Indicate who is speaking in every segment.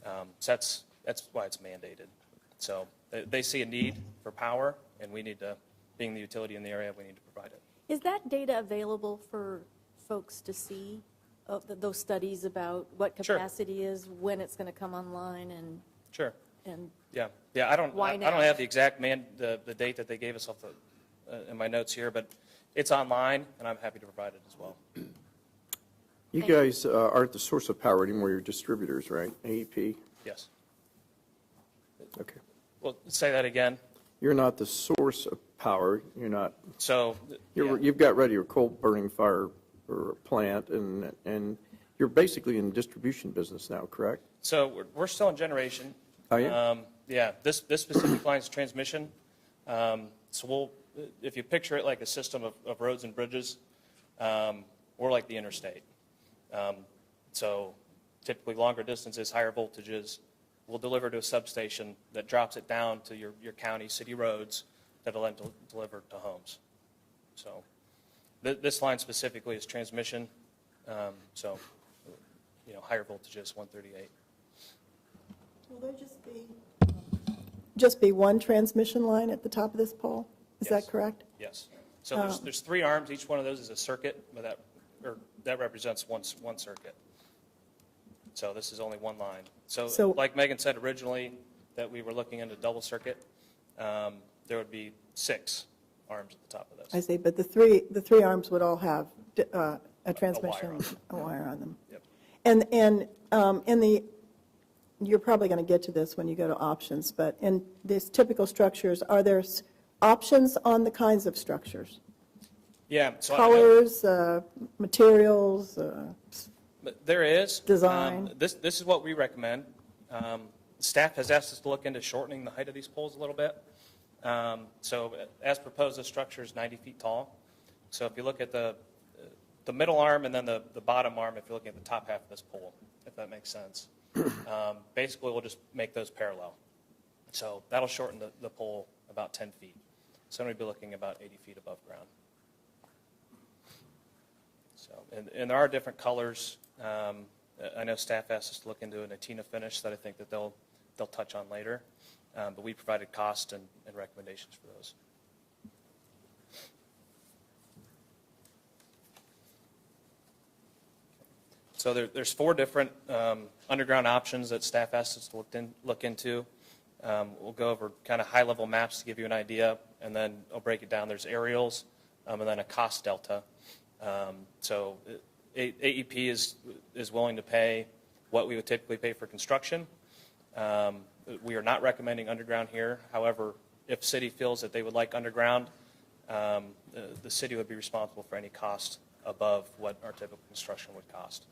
Speaker 1: So that's why it's mandated. So they see a need for power, and we need to, being the utility in the area, we need to provide it.
Speaker 2: Is that data available for folks to see, those studies about what capacity is, when it's going to come online, and
Speaker 1: Sure.
Speaker 2: And
Speaker 1: yeah. I don't
Speaker 2: now?
Speaker 1: have the exact the date that they gave us off in my notes here, but it's online, and I'm happy to provide it as well.
Speaker 3: You guys aren't the source of power anymore. You're distributors, right? AEP.
Speaker 1: Yes.
Speaker 3: Okay.
Speaker 1: Well, say that again.
Speaker 3: You're not the source of power. You're not.
Speaker 1: So
Speaker 3: You've got ready your coal burning fire or plant, and you're basically in the distribution business now, correct?
Speaker 1: So we're still in generation.
Speaker 3: Oh, yeah?
Speaker 1: Yeah. This specific line is transmission. So if you picture it like a system of roads and bridges, we're like the interstate. So typically longer distances, higher voltages. We'll deliver to a substation that drops it down to your county, city roads that will then deliver to homes. So this line specifically is transmission. So, higher voltages, 138.
Speaker 4: Will there just be one transmission line at the top of this pole? Is
Speaker 1: Yes.
Speaker 4: that correct?
Speaker 1: Yes. So there's 3 arms. Each one of those is a circuit, but that represents one circuit. So this is only one line. So like Megan said originally, that we were looking into double circuit, there would be 6 arms at the top of this.
Speaker 4: I see, but the three arms would all have a transmission wire on them.
Speaker 1: Yep.
Speaker 4: And in the, you're probably going to get to this when you go to options, but in these typical structures, are there options on the kinds of structures?
Speaker 1: Yeah. So
Speaker 4: Colors, materials,
Speaker 1: there is.
Speaker 4: Design.
Speaker 1: This is what we recommend. Staff has asked us to look into shortening the height of these poles a little bit. So as proposed, the structure is 90 feet tall. So if you look at the middle arm and then the bottom arm, if you're looking at the top half of this pole, if that makes sense. Basically, we'll just make those parallel. So that'll shorten the pole about 10 feet. So we'll be looking about 80 feet above ground. So, and there are different colors. I know staff asked us to look into a NATINA finish that I think that they'll touch on later. But we provided cost and recommendations for those. So there's 4 different underground options that staff asked us to look into. We'll go over kind of high-level maps to give you an idea, and then I'll break it down. There's aerials, and then a cost delta. So AEP is willing to pay what we would typically pay for construction. We are not recommending underground here. However, if city feels that they would like underground, the city would be responsible for any cost above what our typical construction would cost.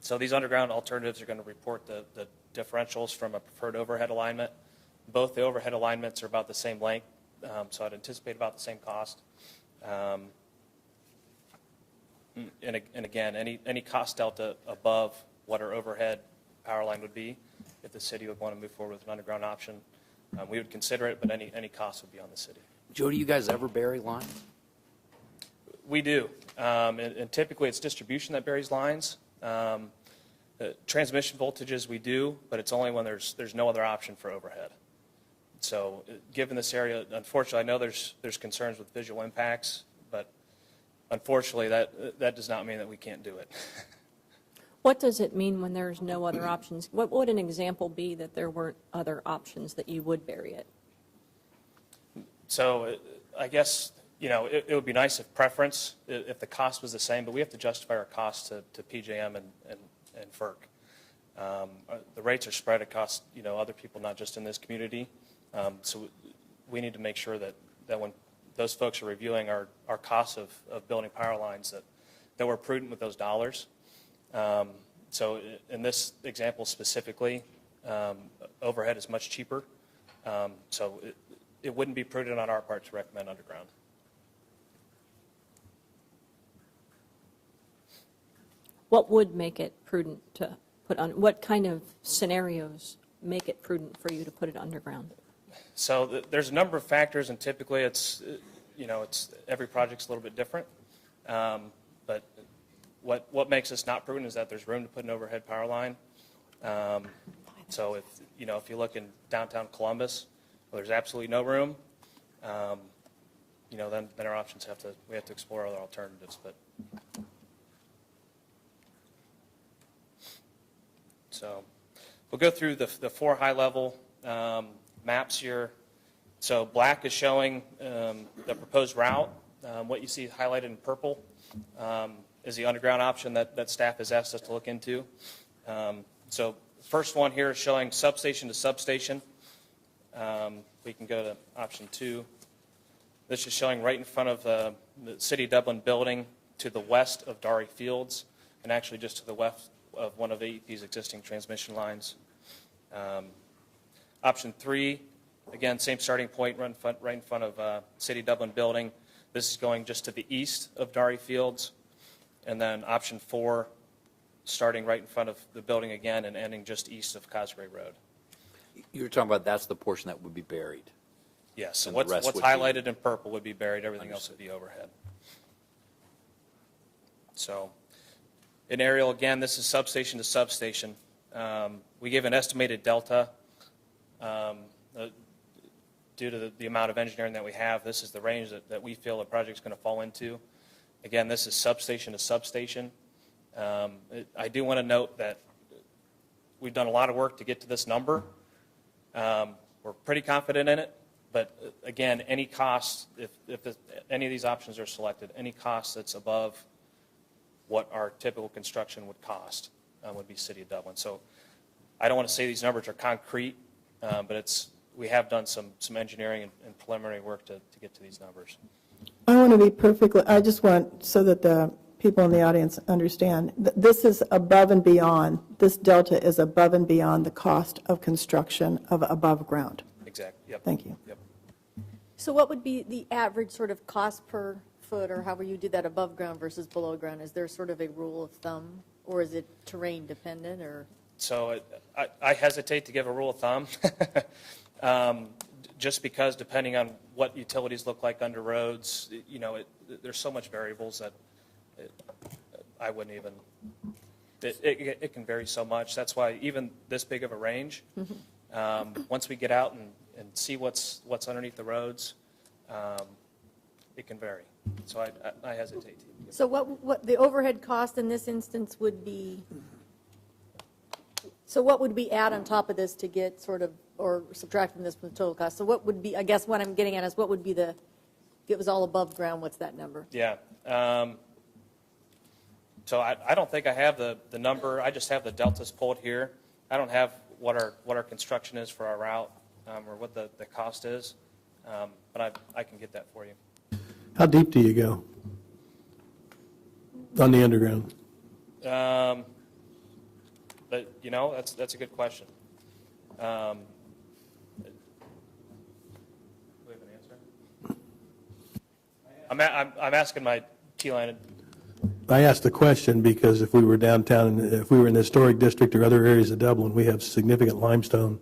Speaker 1: So these underground alternatives are going to report the differentials from a preferred overhead alignment. Both the overhead alignments are about the same length, so I'd anticipate about the same cost. And again, any cost delta above what our overhead power line would be, if the city would want to move forward with an underground option, we would consider it, but any cost would be on the city.
Speaker 5: Joe, do you guys ever bury lines?
Speaker 1: We do, and typically it's distribution that buries lines. Transmission voltages we do, but it's only when there's no other option for overhead. So given this area, unfortunately, I know there's concerns with visual impacts, but unfortunately that does not mean that we can't do it.
Speaker 2: what does it mean when there's no other options? What would an example be that there weren't other options that you would bury it?
Speaker 1: So I guess, it would be nice if the cost was the same, but we have to justify our costs to PJM and FERC. The rates are spread across, other people, not just in this community. So we need to make sure that when those folks are reviewing our costs of building power lines, that we're prudent with those dollars. So in this example specifically, overhead is much cheaper. So it wouldn't be prudent on our part to recommend underground.
Speaker 2: What would make it prudent to put on? What kind of scenarios make it prudent for you to put it underground?
Speaker 1: So there's a number of factors, and typically it's every project's a little bit different. But what makes us not prudent is that there's room to put an overhead power line, So if you look in downtown Columbus, where there's absolutely no room, then our options we have to explore other alternatives. But so we'll go through the 4 high-level maps here. So black is showing the proposed route. What you see highlighted in purple is the underground option that staff has asked us to look into. So first one here is showing substation to substation. We can go to option 2. This is showing right in front of the City of Dublin building to the west of Dari Fields, and actually just to the west of one of AEP's existing transmission lines. Option 3, again, same starting point right in front of City of Dublin building. This is going just to the east of Dari Fields. And then option 4, starting right in front of the building again and ending just east of Cosgrave Road.
Speaker 5: You're talking about that's the portion that would be buried.
Speaker 1: Yes, so
Speaker 5: And
Speaker 1: what's
Speaker 5: the rest would
Speaker 1: highlighted in purple would be buried, everything else would
Speaker 5: Understood.
Speaker 1: be overhead. So in aerial, again, this is substation to substation. We give an estimated delta. Due to the amount of engineering that we have, this is the range that we feel the project's going to fall into. Again, this is substation to substation. I do want to note that we've done a lot of work to get to this number. We're pretty confident in it, but again, any cost, if any of these options are selected, any cost that's above what our typical construction would cost would be City of Dublin. So I don't want to say these numbers are concrete, but we have done some engineering and preliminary work to get to these numbers.
Speaker 4: I want to be perfectly, I just want, so that the people in the audience understand, this is above and beyond, this delta is above and beyond the cost of construction of above ground.
Speaker 1: Exactly. Yep.
Speaker 4: Thank you.
Speaker 1: Yep.
Speaker 2: So what would be the average sort of cost per foot, or however you do that above ground versus below ground? Is there sort of a rule of thumb, or is it terrain dependent, or?
Speaker 1: So I hesitate to give a rule of thumb, just because depending on what utilities look like under roads, there's so much variables that I wouldn't even, it can vary so much. That's why even this big of a range, once we get out and see what's underneath the roads, it can vary. So I hesitate to.
Speaker 2: So what the overhead cost in this instance would be, so what would we add on top of this to get sort of, or subtract from this from the total cost? So what would be, I guess what I'm getting at is what would be if it was all above ground, what's that number?
Speaker 1: Yeah. So I don't think I have the number. I just have the deltas pulled here. I don't have what our construction is for our route or what the cost is, but I can get that for you.
Speaker 6: How deep do you go on the underground?
Speaker 1: But that's a good question. Do we have an answer? I'm asking my T-line.
Speaker 6: I asked the question because if we were downtown, and if we were in the historic district or other areas of Dublin, we have significant limestone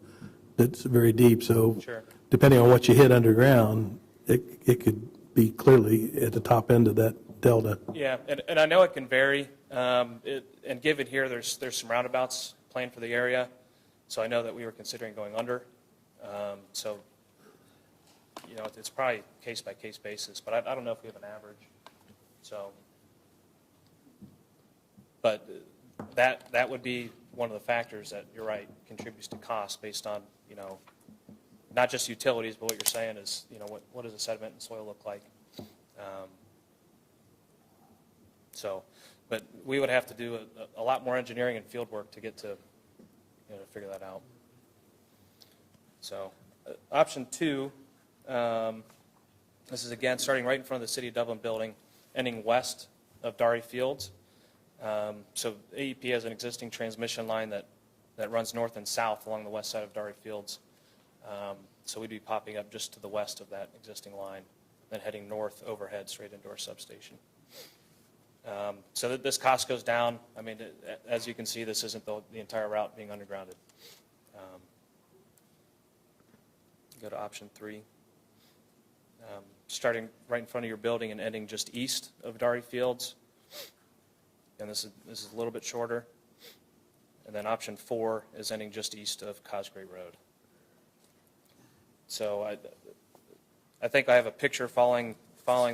Speaker 6: that's very deep. So
Speaker 1: Sure.
Speaker 6: depending on what you hit underground, it could be clearly at the top end of that delta.
Speaker 1: Yeah, and I know it can vary. And given here, there's some roundabouts planned for the area, so I know that we were considering going under. So, it's probably case by case basis, but I don't know if we have an average. So, but that would be one of the factors that you're right contributes to cost based on not just utilities, but what you're saying is what does the sediment and soil look like. So, but we would have to do a lot more engineering and field work to get to figure that out. So, option 2, this is again starting right in front of the City of Dublin building, ending west of Dari Fields. So AEP has an existing transmission line that runs north and south along the west side of Dari Fields. So we'd be popping up just to the west of that existing line, then heading north overhead straight into our substation. So that this cost goes down. I mean, as you can see, this isn't the entire route being undergrounded. Go to option 3. Starting right in front of your building and ending just east of Dari Fields. And this is a little bit shorter. And then option 4 is ending just east of Cosgray Road. So I think I have a picture following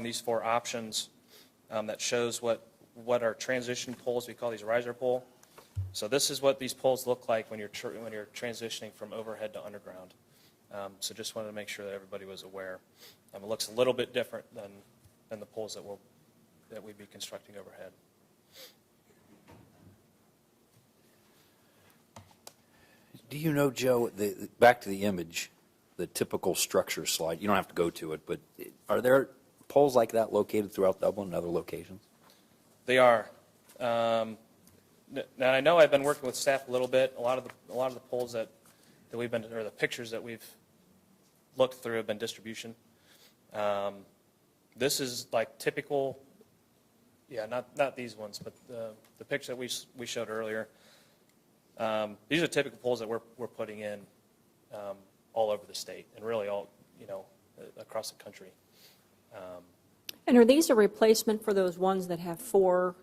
Speaker 1: these 4 options that shows what our transition poles, we call these riser pole. So this is what these poles look like when you're transitioning from overhead to underground. So just wanted to make sure that everybody was aware. It looks a little bit different than the poles that we'd be constructing overhead.
Speaker 5: Do you know, Joe, back to the image, the typical structure slide, you don't have to go to it, but are there poles like that located throughout Dublin and other locations?
Speaker 1: They are. Now I know I've been working with staff a little bit. A lot of the poles that we've been, or the pictures that we've looked through have been distribution. This is like typical. Yeah, not these ones, but the picture that we showed earlier. These are typical poles that we're putting in all over the state and really all across the country.
Speaker 7: And are these a replacement for those ones that have 4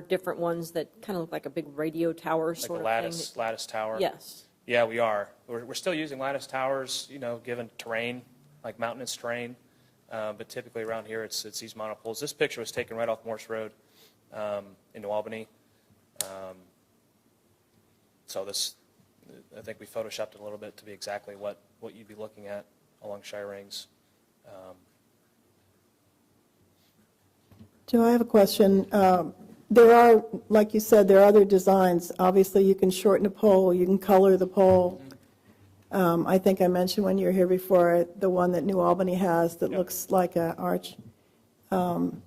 Speaker 7: different ones that kind of look like a big radio tower sort of thing?
Speaker 1: Like a lattice tower?
Speaker 7: Yes.
Speaker 1: Yeah, we are. We're still using lattice towers, given terrain, like mountainous terrain. But typically around here, it's these monopoles. This picture was taken right off Morse Road in New Albany. So I think we photoshopped it a little bit to be exactly what you'd be looking at along SHIER rings.
Speaker 4: Joe, I have a question. There are, like you said, there are other designs. Obviously, you can shorten a pole, you can color the pole. I think I mentioned when you were here before, the one that New Albany has that looks like an arch. Can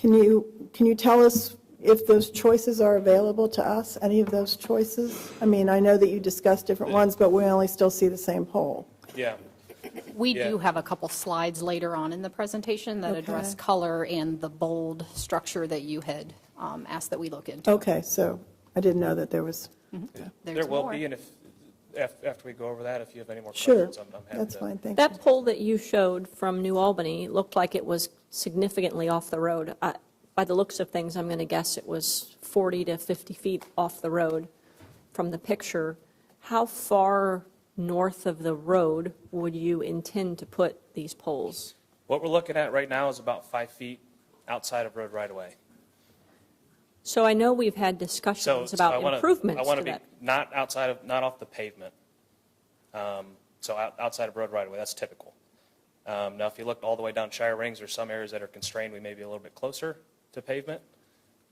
Speaker 4: you tell us if those choices are available to us, any of those choices? I mean, I know that you discussed different ones, but we only still see the same pole.
Speaker 1: Yeah.
Speaker 8: We do have a couple slides later on in the presentation that address
Speaker 4: Okay.
Speaker 8: color and the bold structure that you had asked that we look into.
Speaker 4: Okay, so I didn't know that there was.
Speaker 8: There's
Speaker 1: There will
Speaker 8: more.
Speaker 1: be, and after we go over that, if you have any more
Speaker 4: Sure,
Speaker 1: questions, I'm happy
Speaker 4: that's
Speaker 1: to.
Speaker 4: fine, thank you.
Speaker 7: That pole that you showed from New Albany looked like it was significantly off the road. By the looks of things, I'm going to guess it was 40 to 50 feet off the road from the picture. How far north of the road would you intend to put these poles?
Speaker 1: What we're looking at right now is about 5 feet outside of road right-of-way.
Speaker 7: So I know we've had
Speaker 1: So
Speaker 7: discussions
Speaker 1: I
Speaker 7: about
Speaker 1: want
Speaker 7: improvements
Speaker 1: to
Speaker 7: to
Speaker 1: be
Speaker 7: that.
Speaker 1: not off the pavement. So outside of road right-of-way, that's typical. Now, if you look all the way down SHIER rings, there's some areas that are constrained. We may be a little bit closer to pavement.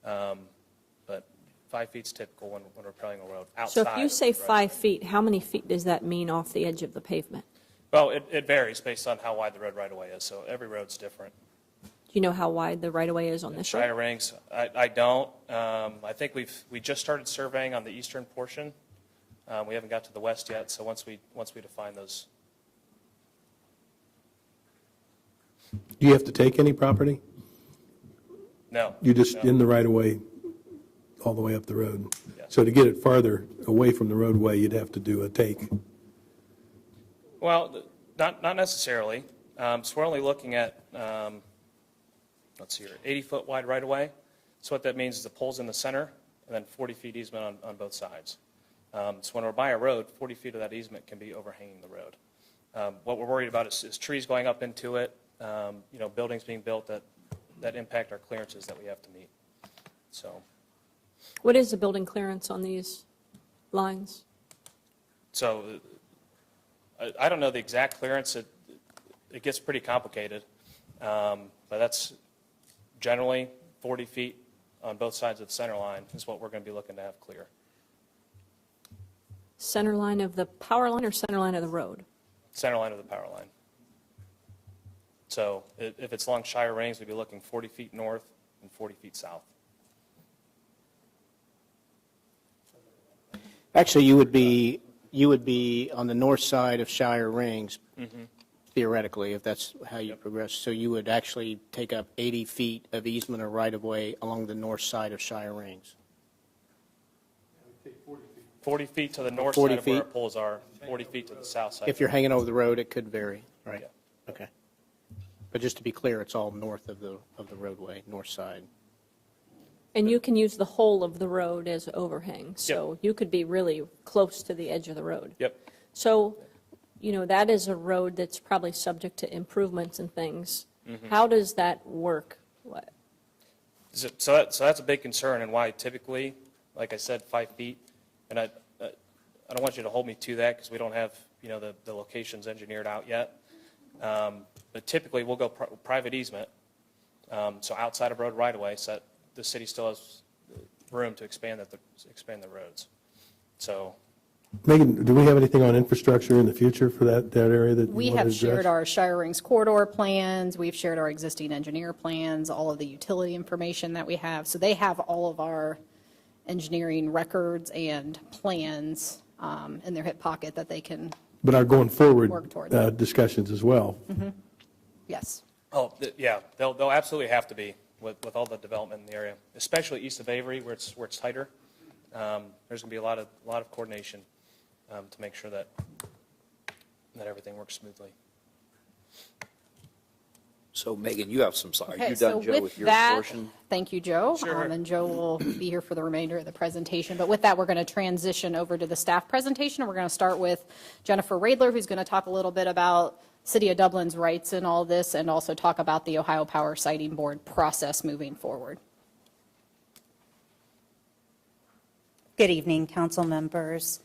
Speaker 1: But 5 feet's typical when we're playing a road outside.
Speaker 7: So if you
Speaker 1: of
Speaker 7: say
Speaker 1: the road.
Speaker 7: 5 feet, how many feet does that mean off the edge of the pavement?
Speaker 1: Well, it varies based on how wide the road right-of-way is. So every road's different.
Speaker 7: Do you know how wide the right-of-way is on this road?
Speaker 1: SHIER rings, I don't. I think we just started surveying on the eastern portion. We haven't got to the west yet, so once we define those.
Speaker 6: Do you have to take any property?
Speaker 1: No.
Speaker 6: You just
Speaker 1: no.
Speaker 6: in the right-of-way all the way up the road?
Speaker 1: Yes.
Speaker 6: So to get it farther away from the roadway, you'd have to do a take?
Speaker 1: Well, not necessarily. So we're only looking at, let's see here, 80-foot wide right-of-way. So what that means is the pole's in the center, and then 40 feet easement on both sides. So when we're by a road, 40 feet of that easement can be overhanging the road. What we're worried about is trees going up into it, buildings being built that impact our clearances that we have to meet. So,
Speaker 7: What is the building clearance on these lines?
Speaker 1: so I don't know the exact clearance. It gets pretty complicated, but that's generally 40 feet on both sides of the center line is what we're going to be looking to have clear.
Speaker 7: Center line of the power line or center line of the road?
Speaker 1: Center line of the power line. So if it's along SHIER rings, we'd be looking 40 feet north and 40 feet south.
Speaker 9: Actually, you would be on the north side of SHIER rings, theoretically, if that's how you progress. So you would actually take up 80 feet of easement or right-of-way along the north side of SHIER rings.
Speaker 1: 40 feet to the north
Speaker 9: 40
Speaker 1: side of where our
Speaker 9: feet?
Speaker 1: poles are, 40 feet to the south side.
Speaker 9: If you're hanging over the road, it could vary, right?
Speaker 1: Yeah.
Speaker 9: Okay. But just to be clear, it's all north of the roadway, north side.
Speaker 7: And you can use the whole of the road as overhang, so you could be really close to the edge of the road.
Speaker 1: Yep.
Speaker 7: So, that is a road that's probably subject to improvements and things. How does that work? What?
Speaker 1: So that's a big concern, and why typically, like I said, 5 feet. And I don't want you to hold me to that because we don't have the locations engineered out yet. But typically we'll go private easement, so outside of road right away, so that the city still has room to expand the roads. So.
Speaker 6: Megan, do we have anything on infrastructure in the future for that area that you
Speaker 8: We
Speaker 6: want to
Speaker 8: have
Speaker 6: address?
Speaker 8: shared our SHIER Rings corridor plans, we've shared our existing engineer plans, all of the utility information that we have. So they have all of our engineering records and plans in their hip pocket that they can,
Speaker 6: But our going forward
Speaker 8: work toward.
Speaker 6: discussions as well.
Speaker 8: yes.
Speaker 1: Oh, yeah, they'll absolutely have to be with all the development in the area, especially east of Avery where it's tighter. There's going to be a lot of coordination to make sure that everything works smoothly.
Speaker 5: So Megan, you have some, are
Speaker 8: Okay,
Speaker 5: you
Speaker 8: so
Speaker 5: done, Joe, with your
Speaker 8: that,
Speaker 5: portion?
Speaker 8: thank you, Joe.
Speaker 1: Sure.
Speaker 8: And Joe will be here for the remainder of the presentation. But with that, we're going to transition over to the staff presentation. And we're going to start with Jennifer Radler, who's going to talk a little bit about City of Dublin's rights in all this and also talk about the Ohio Power Siting Board process moving forward.
Speaker 10: Good evening, council members.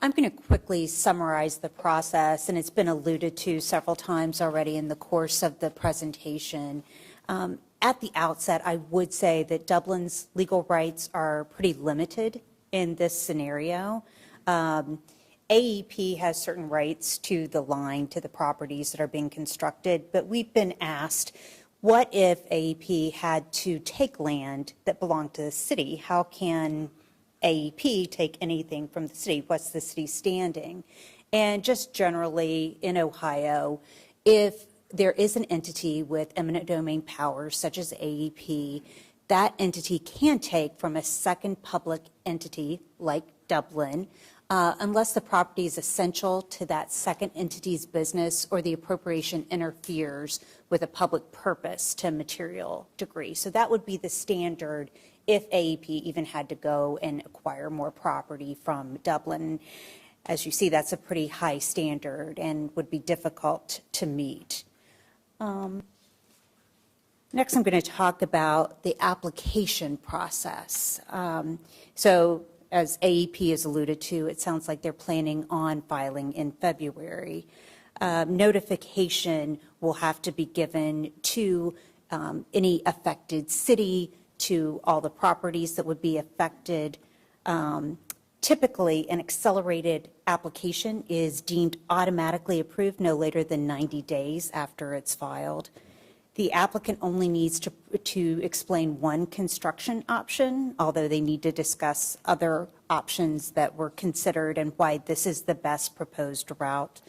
Speaker 10: I'm going to quickly summarize the process, and it's been alluded to several times already in the course of the presentation. At the outset, I would say that Dublin's legal rights are pretty limited in this scenario. AEP has certain rights to the line, to the properties that are being constructed, but we've been asked, what if AEP had to take land that belonged to the city? How can AEP take anything from the city? What's the city's standing? And just generally in Ohio, if there is an entity with eminent domain powers such as AEP, that entity can take from a second public entity like Dublin, unless the property is essential to that second entity's business or the appropriation interferes with a public purpose to a material degree. So that would be the standard if AEP even had to go and acquire more property from Dublin. As you see, that's a pretty high standard and would be difficult to meet. Next, I'm going to talk about the application process. So as AEP has alluded to, it sounds like they're planning on filing in February. Notification will have to be given to any affected city, to all the properties that would be affected. Typically, an accelerated application is deemed automatically approved no later than 90 days after it's filed. The applicant only needs to explain one construction option, although they need to discuss other options that were considered and why this is the best proposed route.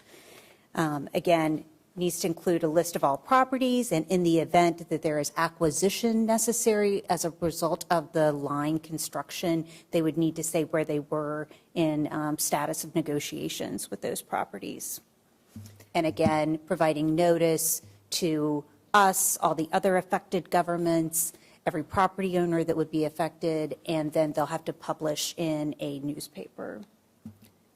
Speaker 10: Again, needs to include a list of all properties, and in the event that there is acquisition necessary as a result of the line construction, they would need to say where they were in status of negotiations with those properties. And again, providing notice to us, all the other affected governments, every property owner that would be affected, and then they'll have to publish in a newspaper.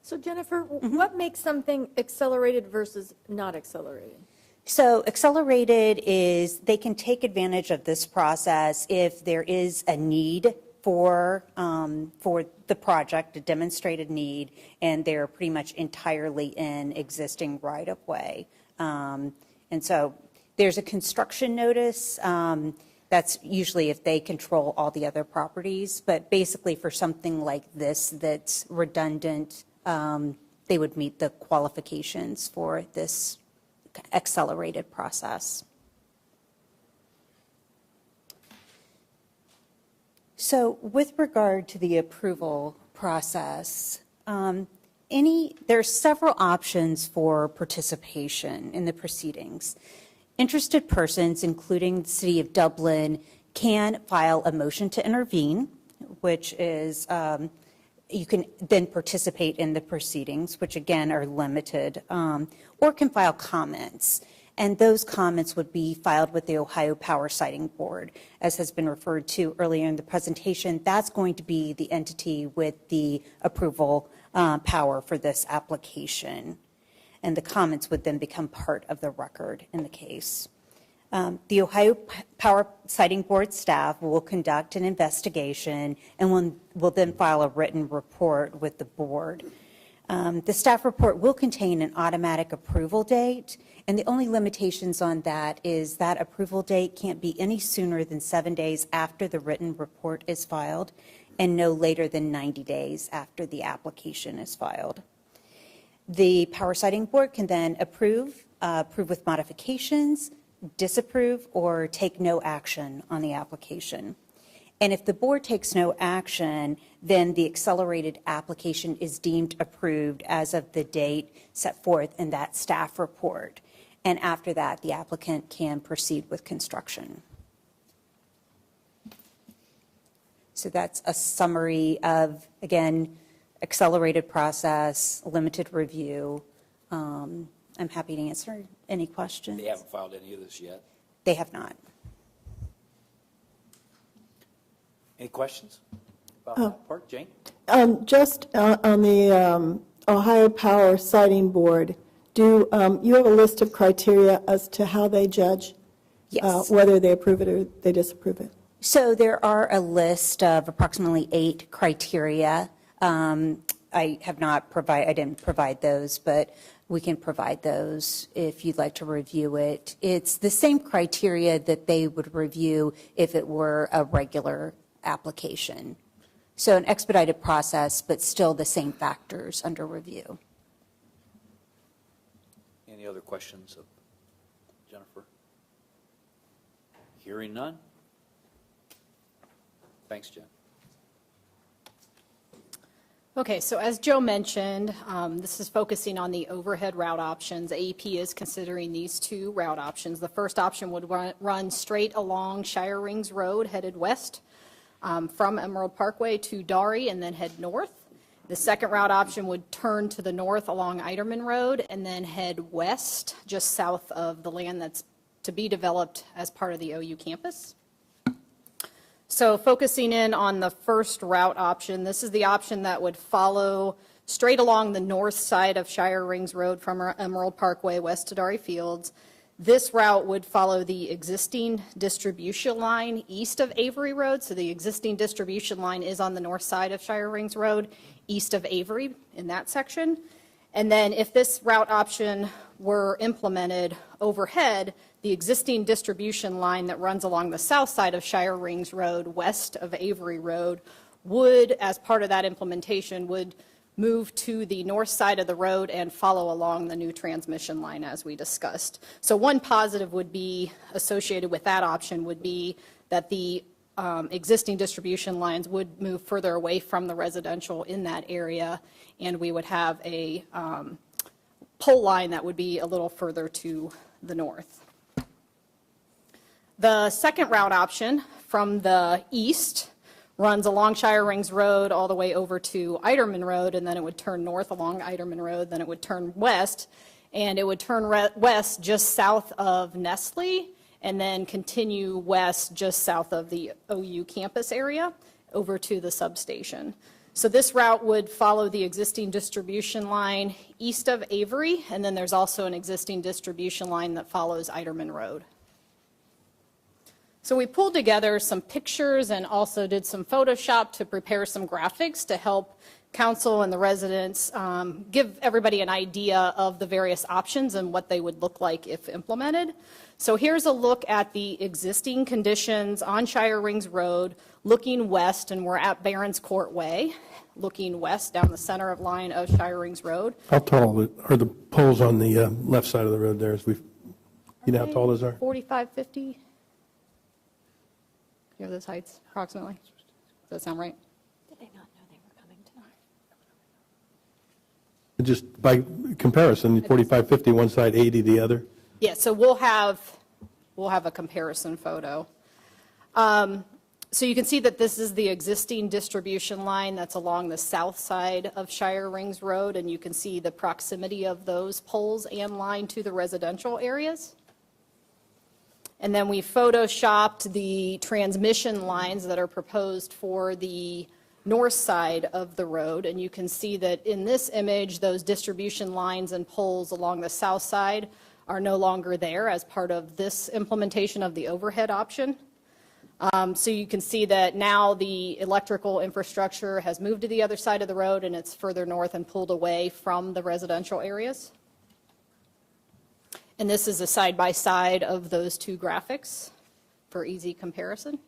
Speaker 2: So Jennifer, what makes something accelerated versus not accelerated?
Speaker 10: So accelerated is they can take advantage of this process if there is a need for the project, a demonstrated need, and they're pretty much entirely in existing right-of-way. And so there's a construction notice. That's usually if they control all the other properties. But basically for something like this that's redundant, they would meet the qualifications for this accelerated process. So with regard to the approval process, there's several options for participation in the proceedings. Interested persons, including the City of Dublin, can file a motion to intervene, which is you can then participate in the proceedings, which again are limited, or can file comments. And those comments would be filed with the Ohio Power Siting Board. As has been referred to earlier in the presentation, that's going to be the entity with the approval power for this application. And the comments would then become part of the record in the case. The Ohio Power Siting Board staff will conduct an investigation and will then file a written report with the board. The staff report will contain an automatic approval date, and the only limitations on that is that approval date can't be any sooner than 7 days after the written report is filed and no later than 90 days after the application is filed. The Power Siting Board can then approve with modifications, disapprove, or take no action on the application. And if the board takes no action, then the accelerated application is deemed approved as of the date set forth in that staff report. And after that, the applicant can proceed with construction. So that's a summary of, again, accelerated process, limited review. I'm happy to answer any questions.
Speaker 5: They haven't filed any of this yet.
Speaker 10: They have not.
Speaker 5: Any questions about that part, Jane?
Speaker 4: Just on the Ohio Power Siting Board, do you have a list of criteria as to how they judge
Speaker 10: Yes.
Speaker 4: whether they approve it or they disapprove it?
Speaker 10: So there are a list of approximately 8 criteria. I didn't provide those, but we can provide those if you'd like to review it. It's the same criteria that they would review if it were a regular application. So an expedited process, but still the same factors under review.
Speaker 5: Any other questions of Jennifer? Hearing none? Thanks, Jen.
Speaker 8: Okay, so as Joe mentioned, this is focusing on the overhead route options. AEP is considering these 2 route options. The first option would run straight along Shire Rings Road, headed west from Emerald Parkway to Dari, and then head north. The second route option would turn to the north along Eiderman Road and then head west just south of the land that's to be developed as part of the OU campus. So focusing in on the first route option, this is the option that would follow straight along the north side of Shire Rings Road from Emerald Parkway west to Dari Fields. This route would follow the existing distribution line east of Avery Road. So the existing distribution line is on the north side of Shire Rings Road, east of Avery in that section. And then if this route option were implemented overhead, the existing distribution line that runs along the south side of Shire Rings Road, west of Avery Road, would, as part of that implementation, would move to the north side of the road and follow along the new transmission line as we discussed. So one positive would be associated with that option would be that the existing distribution lines would move further away from the residential in that area, and we would have a pole line that would be a little further to the north. The second route option from the east runs along Shire Rings Road all the way over to Eiderman Road, and then it would turn north along Eiderman Road, then it would turn west, and it would turn west just south of Nestle, and then continue west just south of the OU campus area over to the substation. So this route would follow the existing distribution line east of Avery, and then there's also an existing distribution line that follows Eiderman Road. So we pulled together some pictures and also did some Photoshop to prepare some graphics to help council and the residents give everybody an idea of the various options and what they would look like if implemented. So here's a look at the existing conditions on Shire Rings Road, looking west, and we're at Barron's Court Way, looking west down the center of line of Shire Rings Road.
Speaker 6: How tall are the poles on the left side of the road there? You know how tall those are?
Speaker 8: 45, 50. You have those heights approximately? Does that sound right?
Speaker 7: Did they not know they were coming tonight?
Speaker 6: Just by comparison, 45, 50 one side, 80 the other?
Speaker 8: Yeah, so we'll have a comparison photo. So you can see that this is the existing distribution line that's along the south side of Shire Rings Road, and you can see the proximity of those poles and line to the residential areas. And then we photoshopped the transmission lines that are proposed for the north side of the road. And you can see that in this image, those distribution lines and poles along the south side are no longer there as part of this implementation of the overhead option. So you can see that now the electrical infrastructure has moved to the other side of the road and it's further north and pulled away from the residential areas. And this is a side-by-side of those two graphics for easy comparison.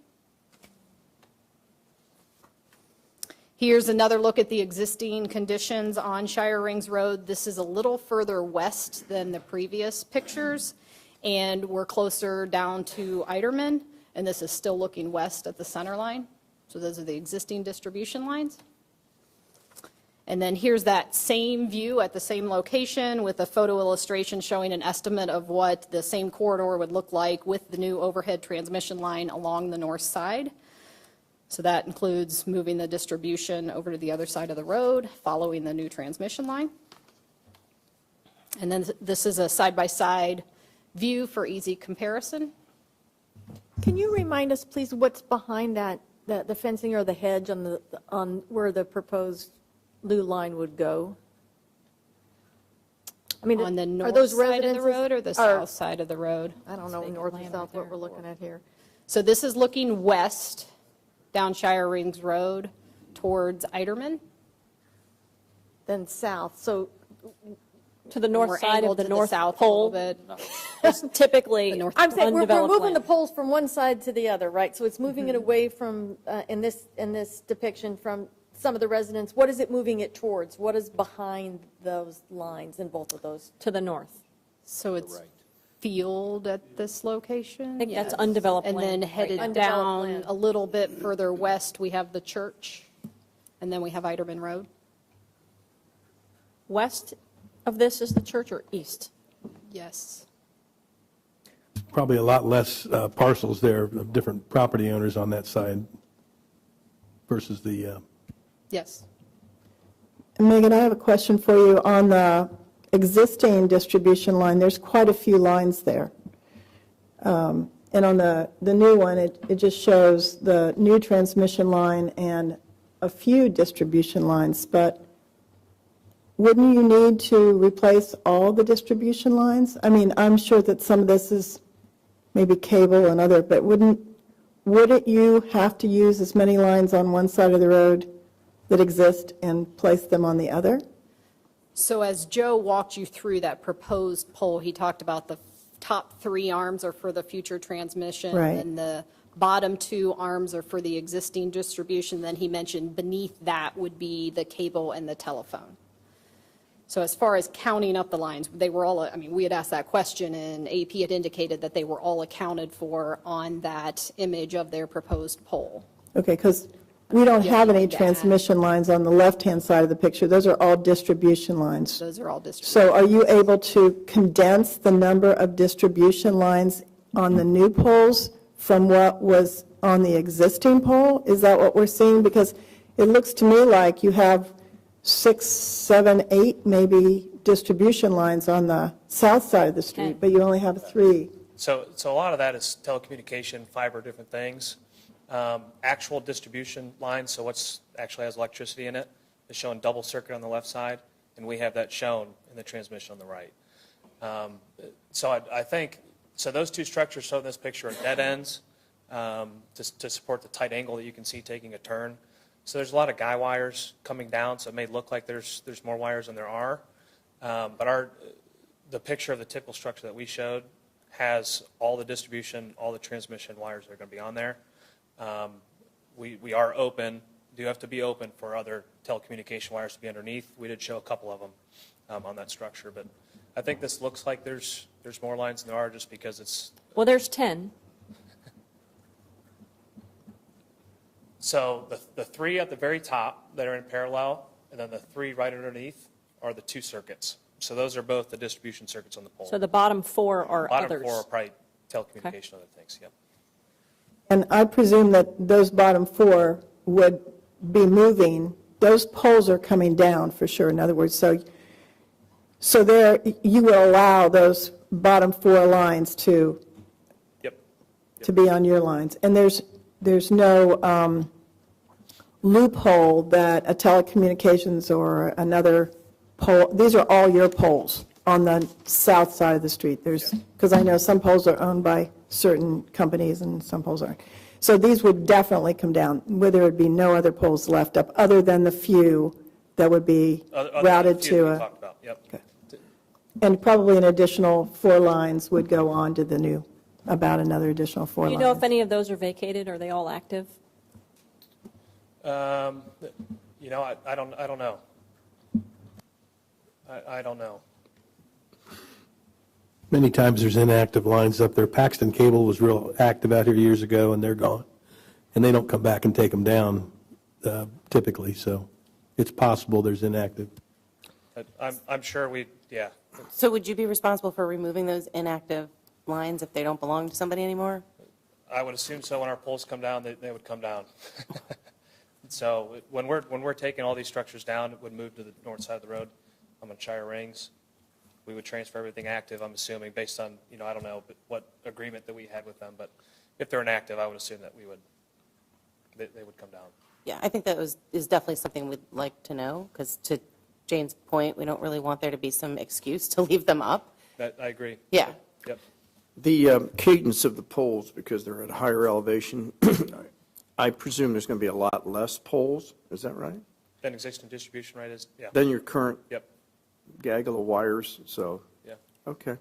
Speaker 8: Here's another look at the existing conditions on Shire Rings Road. This is a little further west than the previous pictures, and we're closer down to Eiderman, and this is still looking west at the center line. So those are the existing distribution lines. And then here's that same view at the same location with a photo illustration showing an estimate of what the same corridor would look like with the new overhead transmission line along the north side. So that includes moving the distribution over to the other side of the road, following the new transmission line. And then this is a side-by-side view for easy comparison.
Speaker 2: Can you remind us, please, what's behind that, the fencing or the hedge on where the proposed new line would go? I mean,
Speaker 8: On the
Speaker 2: are
Speaker 8: north
Speaker 2: those
Speaker 8: side of the
Speaker 2: residences-
Speaker 8: road or the south side of the road?
Speaker 2: I don't know, north or south, what we're looking at here.
Speaker 8: So this is looking west down Shire Rings Road towards Eiderman.
Speaker 2: Then south, so
Speaker 7: To the
Speaker 8: We're
Speaker 7: north side
Speaker 8: angled
Speaker 7: of the
Speaker 8: to
Speaker 7: north
Speaker 8: south a
Speaker 7: pole
Speaker 8: little bit.
Speaker 7: is typically
Speaker 8: The north-
Speaker 2: I'm saying we're
Speaker 7: undeveloped
Speaker 2: moving the
Speaker 7: land.
Speaker 2: poles from one side to the other, right? So it's moving it away from, in this depiction, from some of the residents. What is it moving it towards? What is behind those lines in both of those?
Speaker 7: To the north.
Speaker 8: So it's field at this location?
Speaker 7: I think that's
Speaker 8: Yes.
Speaker 7: undeveloped
Speaker 8: And then
Speaker 7: land.
Speaker 8: headed
Speaker 2: Undeveloped
Speaker 8: down
Speaker 2: land.
Speaker 8: a little bit further west, we have the church, and then we have Eiderman Road.
Speaker 7: West of this is the church or east?
Speaker 8: Yes.
Speaker 6: Probably a lot less parcels there of different property owners on that side versus the,
Speaker 8: Yes.
Speaker 4: Megan, I have a question for you. On the existing distribution line, there's quite a few lines there. And on the new one, it just shows the new transmission line and a few distribution lines, but wouldn't you need to replace all the distribution lines? I mean, I'm sure that some of this is maybe cable and other, but wouldn't you have to use as many lines on one side of the road that exist and place them on the other?
Speaker 8: So as Joe walked you through that proposed pole, he talked about the top 3 arms are for the future transmission.
Speaker 4: Right.
Speaker 8: And the bottom 2 arms are for the existing distribution. Then he mentioned beneath that would be the cable and the telephone. So as far as counting up the lines, they were all, I mean, we had asked that question and AP had indicated that they were all accounted for on that image of their proposed pole.
Speaker 4: Okay, because we don't have any
Speaker 8: Yeah.
Speaker 4: transmission lines on the left-hand side of the picture. Those are all distribution lines.
Speaker 8: Those are all distribution.
Speaker 4: So are you able to condense the number of distribution lines on the new poles from what was on the existing pole? Is that what we're seeing? Because it looks to me like you have 6, 7, 8 maybe distribution lines on the south side of the street, but you only have 3.
Speaker 1: So a lot of that is telecommunication, fiber, different things. Actual distribution lines, so what's actually has electricity in it, is shown double circuit on the left side, and we have that shown in the transmission on the right. So I think, so those 2 structures shown in this picture are dead ends to support the tight angle that you can see taking a turn. So there's a lot of guy wires coming down, so it may look like there's more wires than there are. But the picture of the typical structure that we showed has all the distribution, all the transmission wires that are going to be on there. We are open, do have to be open for other telecommunication wires to be underneath. We did show a couple of them on that structure, but I think this looks like there's more lines than there are just because it's.
Speaker 7: Well, there's 10.
Speaker 1: So the 3 at the very top that are in parallel, and then the 3 right underneath are the 2 circuits. So those are both the distribution circuits on the pole.
Speaker 7: So the bottom 4 are
Speaker 1: Bottom
Speaker 7: others.
Speaker 1: 4 are probably telecommunication, other things, yep.
Speaker 4: And I presume that those bottom 4 would be moving, those poles are coming down for sure. In other words, so there, you will allow those bottom 4 lines to
Speaker 1: Yep.
Speaker 4: to be on your lines. And there's no loophole that a telecommunications or another pole, these are all your poles on the south side of the street. Because I know some poles are owned by certain companies and some poles aren't. So these would definitely come down, where there would be no other poles left up, other than the few that would be
Speaker 1: Other than
Speaker 4: routed
Speaker 1: the few
Speaker 4: to
Speaker 1: that we
Speaker 4: a,
Speaker 1: talked about, yep.
Speaker 4: and probably an additional 4 lines would go on to the new, about another additional 4
Speaker 7: Do
Speaker 4: lines.
Speaker 7: you know if any of those are vacated? Are they all active?
Speaker 1: You know, I don't know. I don't know.
Speaker 6: Many times there's inactive lines up there. Paxton Cable was real active out here years ago, and they're gone. And they don't come back and take them down typically, so it's possible there's inactive.
Speaker 1: I'm sure yeah.
Speaker 11: So would you be responsible for removing those inactive lines if they don't belong to somebody anymore?
Speaker 1: I would assume so. When our poles come down, they would come down. So when we're taking all these structures down, it would move to the north side of the road. I'm on SHIER rings. We would transfer everything active, I'm assuming, based on, I don't know what agreement that we had with them, but if they're inactive, I would assume that they would come down.
Speaker 11: Yeah, I think that is definitely something we'd like to know, because to Jane's point, we don't really want there to be some excuse to leave them up.
Speaker 1: I agree.
Speaker 11: Yeah.
Speaker 1: Yep.
Speaker 3: The cadence of the poles, because they're at a higher elevation, I presume there's going to be a lot less poles, is that right?
Speaker 1: Then existing distribution right is, yeah.
Speaker 3: Than your current
Speaker 1: Yep.
Speaker 3: gaggle of wires, so,
Speaker 1: Yeah.
Speaker 3: okay.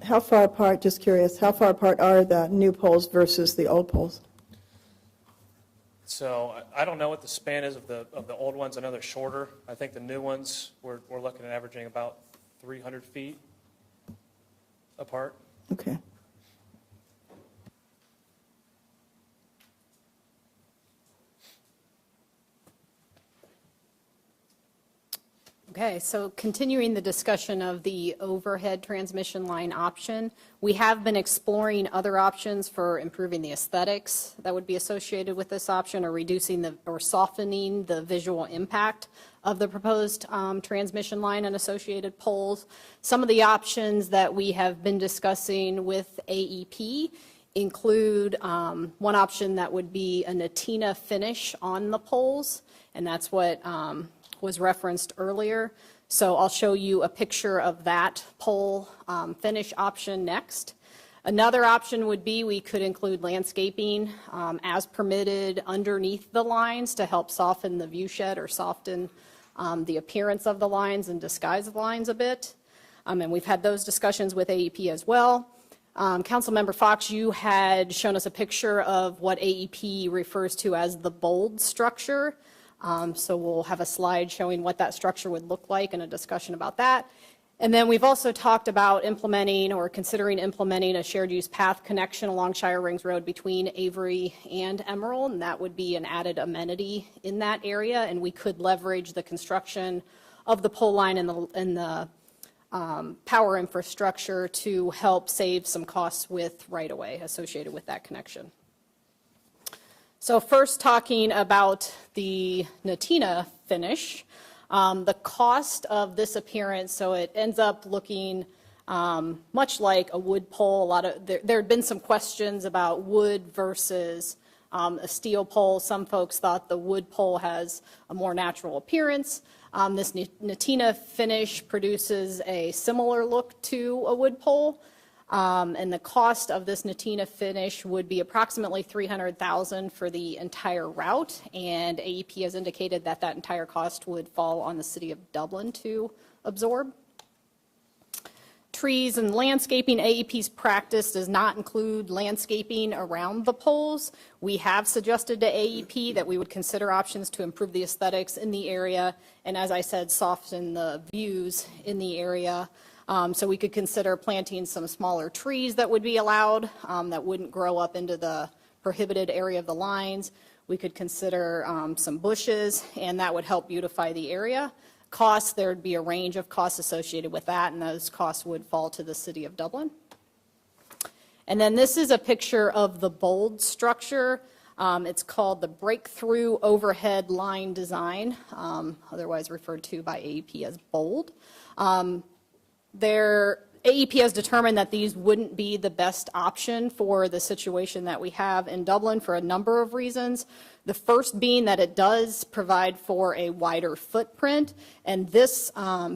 Speaker 4: How far apart, just curious, how far apart are the new poles versus the old poles?
Speaker 1: So I don't know what the span is of the old ones. I know they're shorter. I think the new ones, we're looking at averaging about 300 feet apart.
Speaker 4: Okay.
Speaker 8: Okay, so continuing the discussion of the overhead transmission line option, we have been exploring other options for improving the aesthetics that would be associated with this option, or reducing or softening the visual impact of the proposed transmission line and associated poles. Some of the options that we have been discussing with AEP include one option that would be a NATINA finish on the poles, and that's what was referenced earlier. So I'll show you a picture of that pole finish option next. Another option would be we could include landscaping as permitted underneath the lines to help soften the view shed or soften the appearance of the lines and disguise the lines a bit. And we've had those discussions with AEP as well. Councilmember Fox, you had shown us a picture of what AEP refers to as the bold structure. So we'll have a slide showing what that structure would look like and a discussion about that. And then we've also talked about implementing or considering implementing a shared use path connection along SHIER Rings Road between Avery and Emerald, and that would be an added amenity in that area, and we could leverage the construction of the pole line and the power infrastructure to help save some costs with right-of-way associated with that connection. So first, talking about the NATINA finish, the cost of this appearance, so it ends up looking much like a wood pole. There had been some questions about wood versus a steel pole. Some folks thought the wood pole has a more natural appearance. This NATINA finish produces a similar look to a wood pole. And the cost of this NATINA finish would be approximately $300,000 for the entire route, and AEP has indicated that that entire cost would fall on the city of Dublin to absorb. Trees and landscaping, AEP's practice does not include landscaping around the poles. We have suggested to AEP that we would consider options to improve the aesthetics in the area, and as I said, soften the views in the area. So we could consider planting some smaller trees that would be allowed, that wouldn't grow up into the prohibited area of the lines. We could consider some bushes, and that would help beautify the area. Costs, there would be a range of costs associated with that, and those costs would fall to the city of Dublin. And then this is a picture of the bold structure. It's called the Breakthrough Overhead Line Design, otherwise referred to by AEP as bold. There AEP has determined that these wouldn't be the best option for the situation that we have in Dublin for a number of reasons. The first being that it does provide for a wider footprint, and this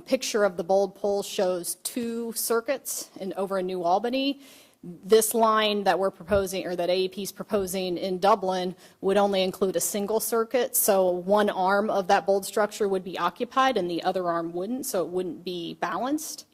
Speaker 8: picture of the bold pole shows 2 circuits over in New Albany. This line that we're proposing, or that AEP is proposing in Dublin, would only include a single circuit, so one arm of that bold structure would be occupied and the other arm wouldn't, so it wouldn't be balanced.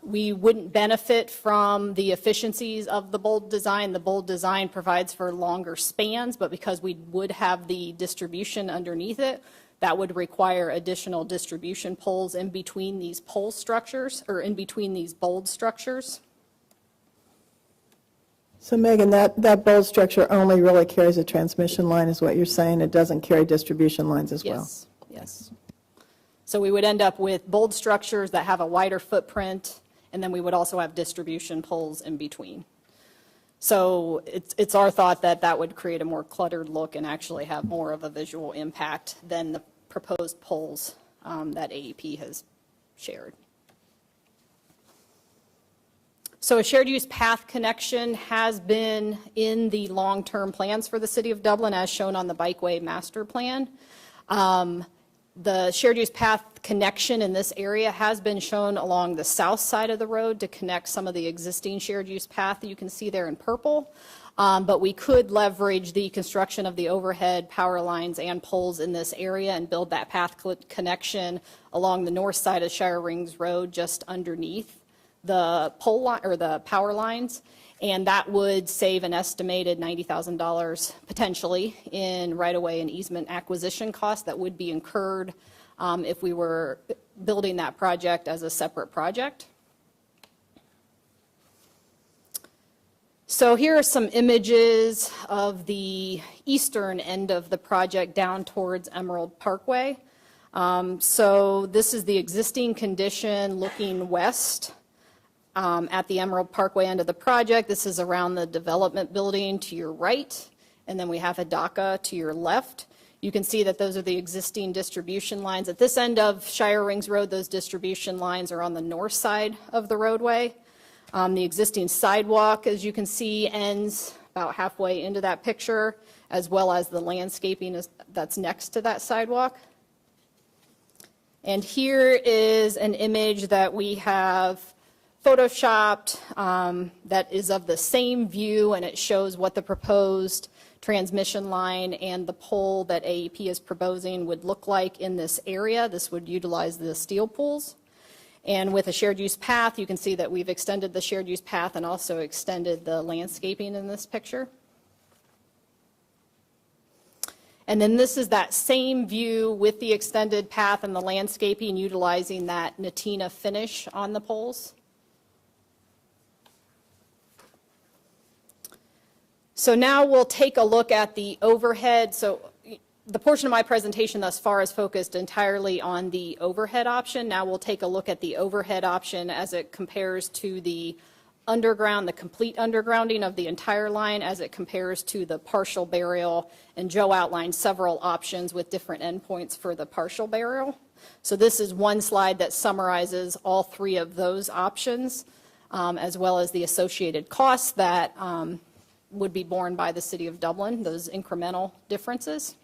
Speaker 8: We wouldn't benefit from the efficiencies of the bold design. The bold design provides for longer spans, but because we would have the distribution underneath it, that would require additional distribution poles in between these pole structures, or in between these bold structures.
Speaker 4: So Megan, that bold structure only really carries a transmission line is what you're saying? It doesn't carry distribution lines as well?
Speaker 8: Yes, yes. So we would end up with bold structures that have a wider footprint, and then we would also have distribution poles in between. So it's our thought that that would create a more cluttered look and actually have more of a visual impact than the proposed poles that AEP has shared. So a shared use path connection has been in the long-term plans for the City of Dublin as shown on the Bikeway Master Plan. The shared use path connection in this area has been shown along the south side of the road to connect some of the existing shared use path that you can see there in purple. But we could leverage the construction of the overhead power lines and poles in this area and build that path connection along the north side of SHIER Rings Road just underneath the pole line or the power lines. And that would save an estimated $90,000 potentially in right-of-way and easement acquisition costs that would be incurred if we were building that project as a separate project. So here are some images of the eastern end of the project down towards Emerald Parkway. So this is the existing condition looking west. At the Emerald Parkway end of the project. This is around the development building to your right, and then we have Hidaka to your left. You can see that those are the existing distribution lines. At this end of SHIER Rings Road, those distribution lines are on the north side of the roadway. The existing sidewalk, as you can see, ends about halfway into that picture, as well as the landscaping that's next to that sidewalk. And here is an image that we have photoshopped that is of the same view, and it shows what the proposed transmission line and the pole that AEP is proposing would look like in this area. This would utilize the steel poles. And with a shared use path, you can see that we've extended the shared use path and also extended the landscaping in this picture. And then this is that same view with the extended path and the landscaping utilizing that NATINA finish on the poles. So now we'll take a look at the overhead. So the portion of my presentation thus far is focused entirely on the overhead option. Now we'll take a look at the overhead option as it compares to the underground, the complete undergrounding of the entire line as it compares to the partial burial. And Joe outlined several options with different endpoints for the partial burial. So this is one slide that summarizes all 3 of those options, as well as the associated costs that would be borne by the City of Dublin, those incremental differences.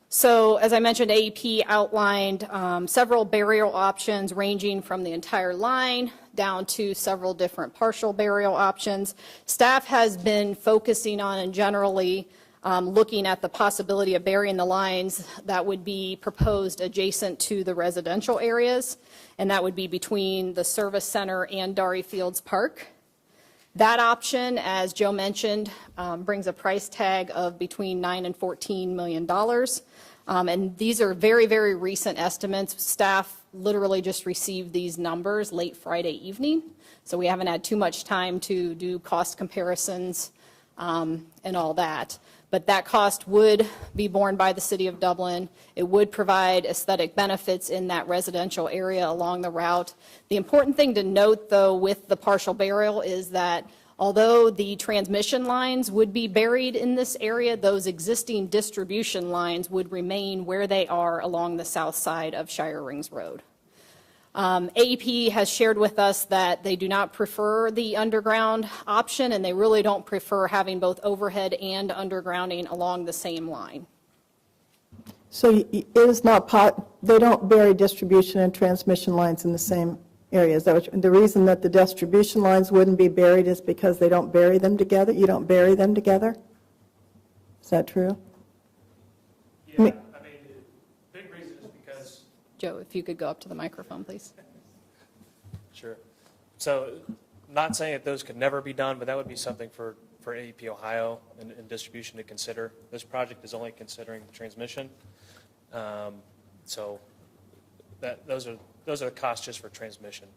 Speaker 8: So as I mentioned, AEP outlined several burial options ranging from the entire line down to several different partial burial options. Staff has been focusing on and generally looking at the possibility of burying the lines that would be proposed adjacent to the residential areas, and that would be between the service center and Darry Fields Park. That option, as Joe mentioned, brings a price tag of between $9 and $14 million. And these are very, very recent estimates. Staff literally just received these numbers late Friday evening, so we haven't had too much time to do cost comparisons and all that. But that cost would be borne by the City of Dublin. It would provide aesthetic benefits in that residential area along the route. The important thing to note, though, with the partial burial is that although the transmission lines would be buried in this area, those existing distribution lines would remain where they are along the south side of SHIER Rings Road. AEP has shared with us that they do not prefer the underground option, and they really don't prefer having both overhead and undergrounding along the same line.
Speaker 4: So it is not, they don't bury distribution and transmission lines in the same area. Is that what the reason that the distribution lines wouldn't be buried is because they don't bury them together? You don't bury them together? Is that true?
Speaker 1: Yeah, I mean, the big reason is because.
Speaker 8: Joe, if you could go up to the microphone, please.
Speaker 1: Sure. So, not saying that those could never be done, but that would be something for AEP Ohio and distribution to consider. This project is only considering the transmission. So those are the costs just for transmission.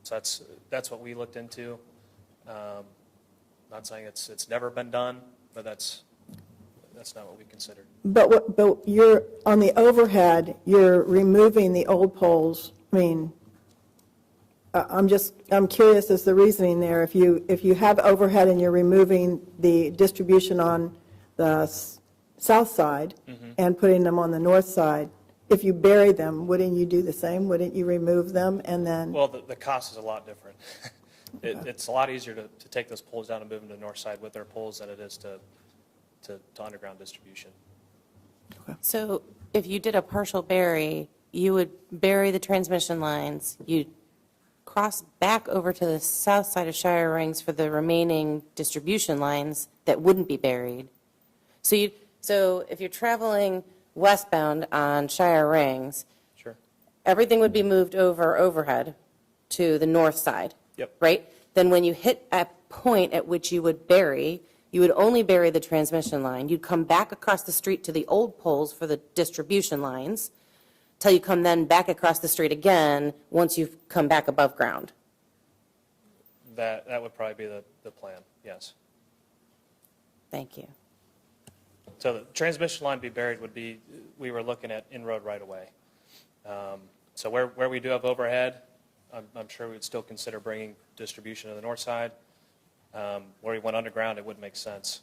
Speaker 1: So that's what we looked into. Not saying it's never been done, but that's not what we considered.
Speaker 4: But you're, on the overhead, you're removing the old poles. I mean, I'm curious as the reasoning there. If you have overhead and you're removing the distribution on the south side and putting them on the north side, if you bury them, wouldn't you do the same? Wouldn't you remove them and then?
Speaker 1: Well, the cost is a lot different. It's a lot easier to take those poles down and move them to the north side with their poles than it is to underground distribution.
Speaker 11: So if you did a partial bury, you would bury the transmission lines, you'd cross back over to the south side of SHIER rings for the remaining distribution lines that wouldn't be buried. So if you're traveling westbound on SHIER rings,
Speaker 1: Sure.
Speaker 11: everything would be moved overhead to the north side.
Speaker 1: Yep.
Speaker 11: Right? Then when you hit a point at which you would bury, you would only bury the transmission line. You'd come back across the street to the old poles for the distribution lines, till you come then back across the street again once you've come back above ground.
Speaker 1: That would probably be the plan, yes.
Speaker 11: Thank you.
Speaker 1: So the transmission line to be buried would be, we were looking at in-road right-of-way. So where we do have overhead, I'm sure we would still consider bringing distribution to the north side. Where we went underground, it wouldn't make sense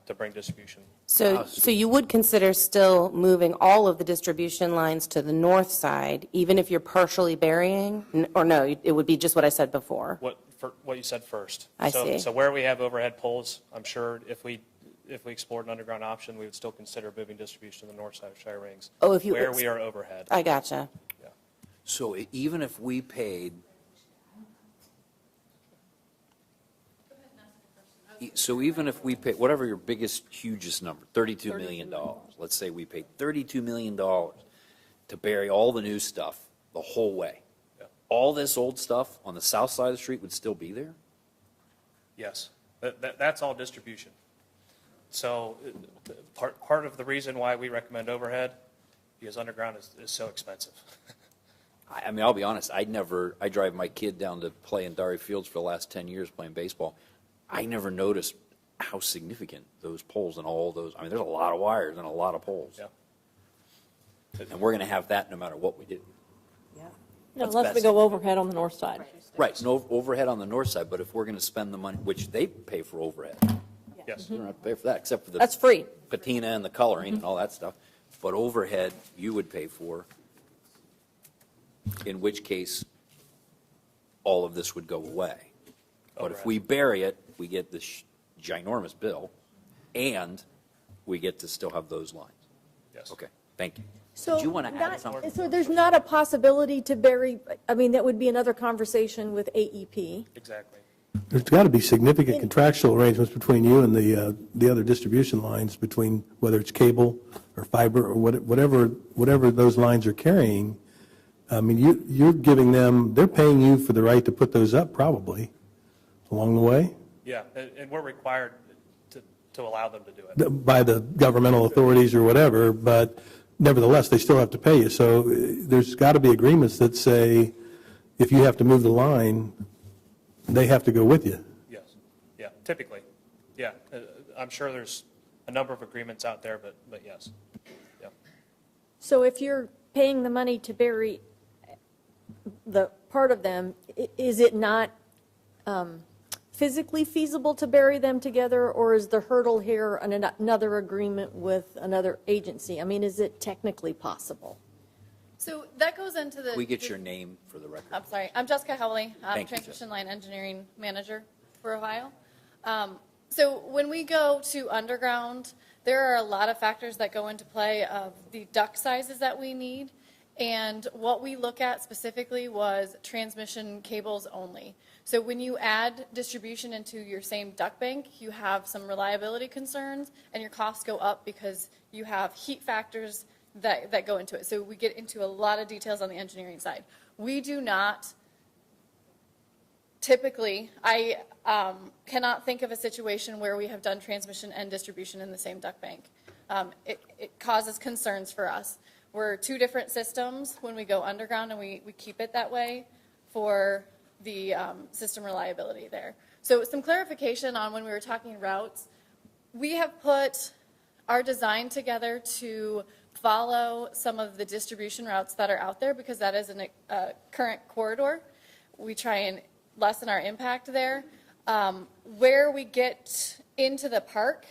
Speaker 1: to bring distribution.
Speaker 11: So you would consider still moving all of the distribution lines to the north side, even if you're partially burying? Or no, it would be just what I said before?
Speaker 1: What you said first.
Speaker 11: I see.
Speaker 1: So where we have overhead poles, I'm sure if we explored an underground option, we would still consider moving distribution to the north side of SHIER rings.
Speaker 11: Oh, if you
Speaker 1: where we are overhead.
Speaker 11: I gotcha.
Speaker 1: Yeah.
Speaker 5: So even if we paid, whatever your biggest, hugest number, $32 million, let's say we paid $32 million to bury all the new stuff the whole way.
Speaker 1: Yeah.
Speaker 5: All this old stuff on the south side of the street would still be there?
Speaker 1: Yes. That's all distribution. So part of the reason why we recommend overhead, because underground is so expensive.
Speaker 5: I mean, I'll be honest, I drive my kid down to play in Derry Fields for the last 10 years playing baseball. I never noticed how significant those poles and all those, I mean, there's a lot of wires and a lot of poles.
Speaker 1: Yeah.
Speaker 5: And we're going to have that no matter what we do.
Speaker 7: Unless we go overhead on the north side.
Speaker 5: Right, no overhead on the north side, but if we're going to spend the money, which they pay for overhead.
Speaker 1: Yes.
Speaker 5: You don't have to pay for that, except for the
Speaker 7: That's free.
Speaker 5: patina and the coloring and all that stuff. But overhead, you would pay for, in which case, all of this would go away. But if we bury it, we get this ginormous bill, and we get to still have those lines.
Speaker 1: Yes.
Speaker 5: Okay, thank you.
Speaker 2: So
Speaker 5: Did you want to add something?
Speaker 2: So there's not a possibility to bury, I mean, that would be another conversation with AEP.
Speaker 1: Exactly.
Speaker 6: There's got to be significant contractual arrangements between you and the other distribution lines, between whether it's cable or fiber or whatever those lines are carrying. I mean, you're giving them, they're paying you for the right to put those up probably along the way.
Speaker 1: Yeah, and we're required to allow them to do it.
Speaker 6: By the governmental authorities or whatever, but nevertheless, they still have to pay you. So there's got to be agreements that say if you have to move the line, they have to go with you.
Speaker 1: Yes. Yeah, typically. Yeah. I'm sure there's a number of agreements out there, but yes. Yeah.
Speaker 2: So if you're paying the money to bury the part of them, is it not physically feasible to bury them together, or is the hurdle here another agreement with another agency? I mean, is it technically possible?
Speaker 12: So that goes into the.
Speaker 5: Can we get your name for the record?
Speaker 12: I'm sorry. I'm Jessica Howley. I'm
Speaker 5: Thank you,
Speaker 12: Transmission Line Engineering Manager for Ohio. So when we go to underground, there are a lot of factors that go into play of the duct sizes that we need. And what we look at specifically was transmission cables only. So when you add distribution into your same duct bank, you have some reliability concerns and your costs go up because you have heat factors that go into it. So we get into a lot of details on the engineering side. We do not typically, I cannot think of a situation where we have done transmission and distribution in the same duct bank. It causes concerns for us. We're two different systems when we go underground, and we keep it that way for the system reliability there. So some clarification on when we were talking routes. We have put our design together to follow some of the distribution routes that are out there because that is a current corridor. We try and lessen our impact there. Where we get into the park,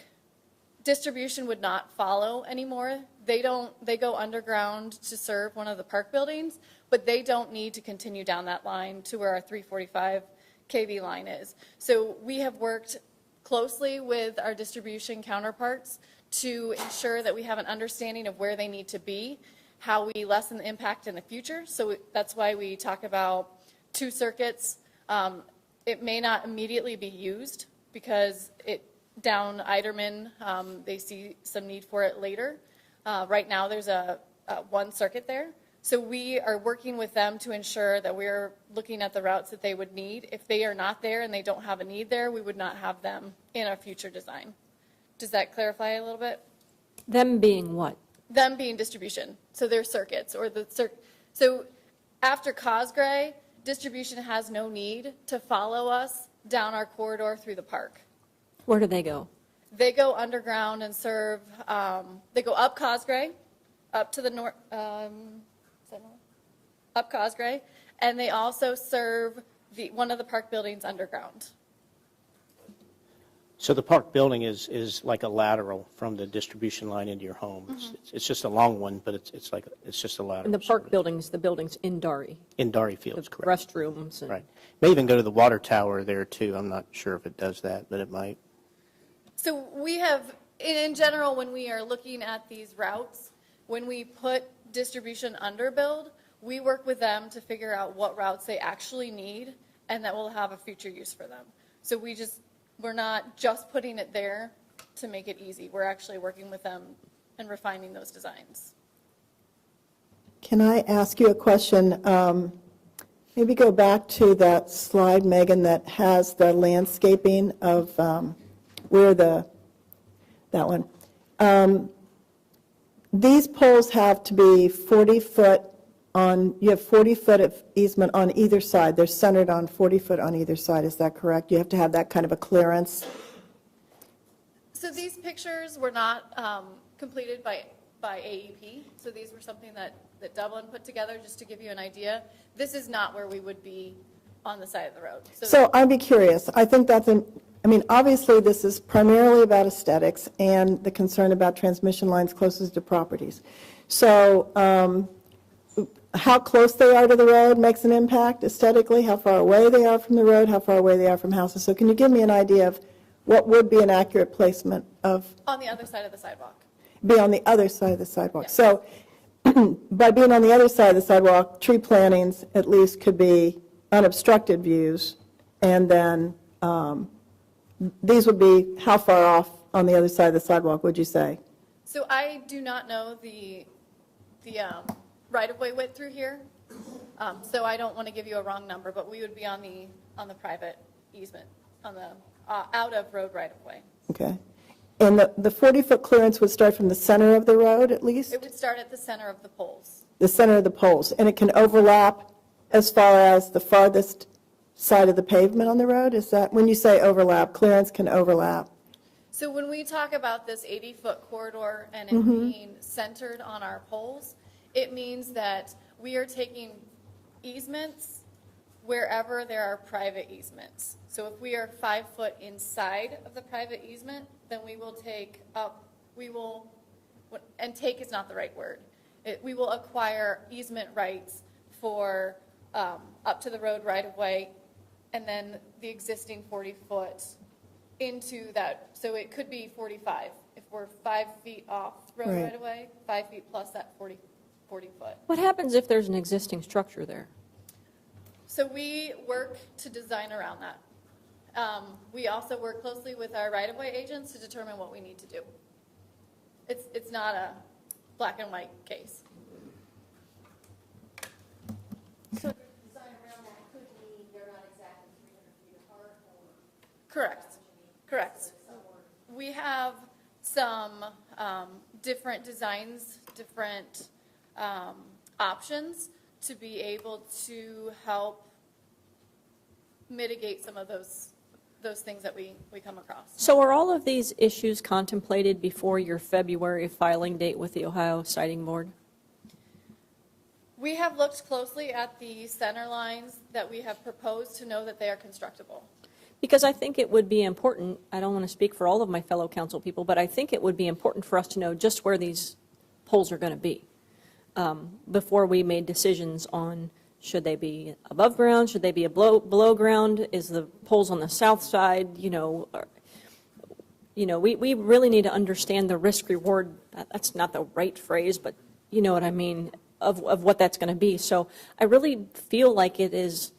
Speaker 12: distribution would not follow anymore. They go underground to serve one of the park buildings, but they don't need to continue down that line to where our 345 kV line is. So we have worked closely with our distribution counterparts to ensure that we have an understanding of where they need to be, how we lessen the impact in the future. So that's why we talk about 2 circuits. It may not immediately be used because down Eiderman, they see some need for it later. Right now there's a 1 circuit there. So we are working with them to ensure that we're looking at the routes that they would need. If they are not there and they don't have a need there, we would not have them in a future design. Does that clarify a little bit?
Speaker 7: Them being what?
Speaker 12: Them being distribution. So they're circuits or so after Cosgray, distribution has no need to follow us down our corridor through the park.
Speaker 7: Where do they go?
Speaker 12: They go underground and serve, they go up Cosgray, up to the north, up Cosgray, and they also serve one of the park buildings underground.
Speaker 9: So the park building is like a lateral from the distribution line into your home. It's just a long one, but it's just a lateral.
Speaker 7: And the park buildings, the buildings in Dari,
Speaker 9: In Dari
Speaker 7: the
Speaker 9: Fields, correct.
Speaker 7: restrooms. And
Speaker 9: Right. May even go to the water tower there too. I'm not sure if it does that, but it might.
Speaker 12: So we have, in general, when we are looking at these routes, when we put distribution under build, we work with them to figure out what routes they actually need and that will have a future use for them. So we're not just putting it there to make it easy. We're actually working with them and refining those designs.
Speaker 4: Can I ask you a question? Maybe go back to that slide, Megan, that has the landscaping of that one. These poles have to be 40 foot you have 40 foot of easement on either side. They're centered on 40 foot on either side. Is that correct? You have to have that kind of a clearance?
Speaker 12: So these pictures were not completed by AEP. So these were something that Dublin put together just to give you an idea. This is not where we would be on the side of the road.
Speaker 4: So I'd be curious. I think obviously this is primarily about aesthetics and the concern about transmission lines closest to properties. So how close they are to the road makes an impact aesthetically, how far away they are from the road, how far away they are from houses. So can you give me an idea of what would be an accurate placement of?
Speaker 12: On the other side of the sidewalk.
Speaker 4: Be on the other side of the sidewalk.
Speaker 12: Yeah.
Speaker 4: So by being on the other side of the sidewalk, tree plantings at least could be unobstructed views, and then these would be how far off on the other side of the sidewalk, would you say?
Speaker 12: So I do not know the right-of-way width through here, so I don't want to give you a wrong number, but we would be on the private easement, on the out of road right-of-way.
Speaker 4: Okay. And the 40-foot clearance would start from the center of the road at least?
Speaker 12: It would start at the center of the poles.
Speaker 4: The center of the poles, and it can overlap as far as the farthest side of the pavement on the road? Is that, when you say overlap, clearance can overlap?
Speaker 12: So when we talk about this 80-foot corridor and it being centered on our poles, it means that we are taking easements wherever there are private easements. So if we are 5 foot inside of the private easement, then we will take up, and take is not the right word. We will acquire easement rights for up to the road right-of-way, and then the existing 40-foot into that, so it could be 45. If we're 5 feet off road
Speaker 4: Right.
Speaker 12: right-of-way, 5 feet plus that 40 foot.
Speaker 7: What happens if there's an existing structure there?
Speaker 12: So we work to design around that. We also work closely with our right-of-way agents to determine what we need to do. It's not a black and white case.
Speaker 2: So design around that could mean they're not exactly 300 feet apart, or?
Speaker 12: Correct. We have some different designs, different options to be able to help mitigate some of those things that we come across.
Speaker 7: So are all of these issues contemplated before your February filing date with the Ohio Siting Board?
Speaker 12: We have looked closely at the center lines that we have proposed to know that they are constructible.
Speaker 7: Because I think it would be important, I don't want to speak for all of my fellow council people, but I think it would be important for us to know just where these poles are going to be before we made decisions on should they be above ground, should they be below ground, is the poles on the south side, we really need to understand the risk reward, that's not the right phrase, but you know what I mean, of what that's going to be. So I really feel like it is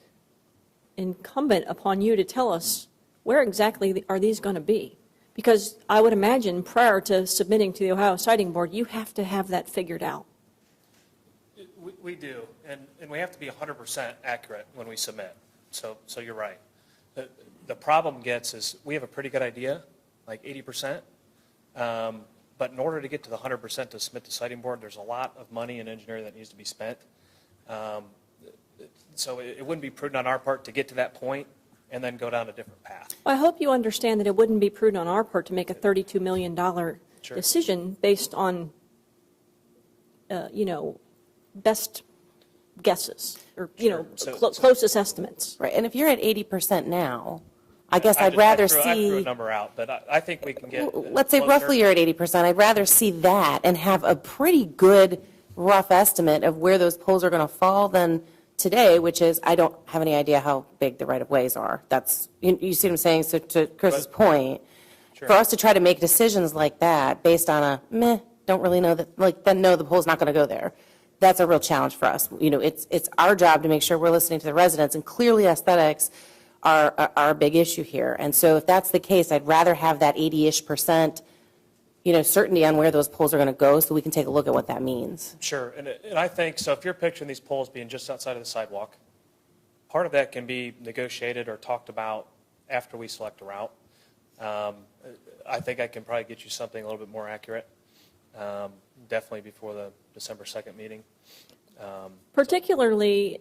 Speaker 7: incumbent upon you to tell us where exactly are these going to be? Because I would imagine prior to submitting to the Ohio Siting Board, you have to have that figured out.
Speaker 1: We do, and we have to be 100% accurate when we submit. So you're right. The problem is we have a pretty good idea, like 80%, but in order to get to the 100% to submit to Siting Board, there's a lot of money and engineering that needs to be spent. So it wouldn't be prudent on our part to get to that point and then go down a different path.
Speaker 7: Well, I hope you understand that it wouldn't be prudent on our part to make a $32 million
Speaker 1: Sure.
Speaker 7: decision based on, best guesses or,
Speaker 1: Sure.
Speaker 7: closest estimates.
Speaker 11: Right, and if you're at 80% now, I guess
Speaker 1: I
Speaker 11: I'd rather
Speaker 1: I threw a
Speaker 11: see,
Speaker 1: number out, but I think we can get.
Speaker 11: let's say
Speaker 1: closer.
Speaker 11: roughly you're at 80%, I'd rather see that and have a pretty good rough estimate of where those poles are going to fall than today, which is, I don't have any idea how big the right-of-ways are. That's, you see what I'm saying? So to Chris's point,
Speaker 1: Sure.
Speaker 11: for us to try to make decisions like that based on a, don't really know that, then no, the pole's not going to go there. That's a real challenge for us. It's our job to make sure we're listening to the residents, and clearly aesthetics are a big issue here. And so if that's the case, I'd rather have that 80-ish%, certainty on where those poles are going to go so we can take a look at what that means.
Speaker 1: Sure, and I think, so if you're picturing these poles being just outside of the sidewalk, part of that can be negotiated or talked about after we select a route. I think I can probably get you something a little bit more accurate, definitely before the December 2nd meeting.
Speaker 7: Particularly,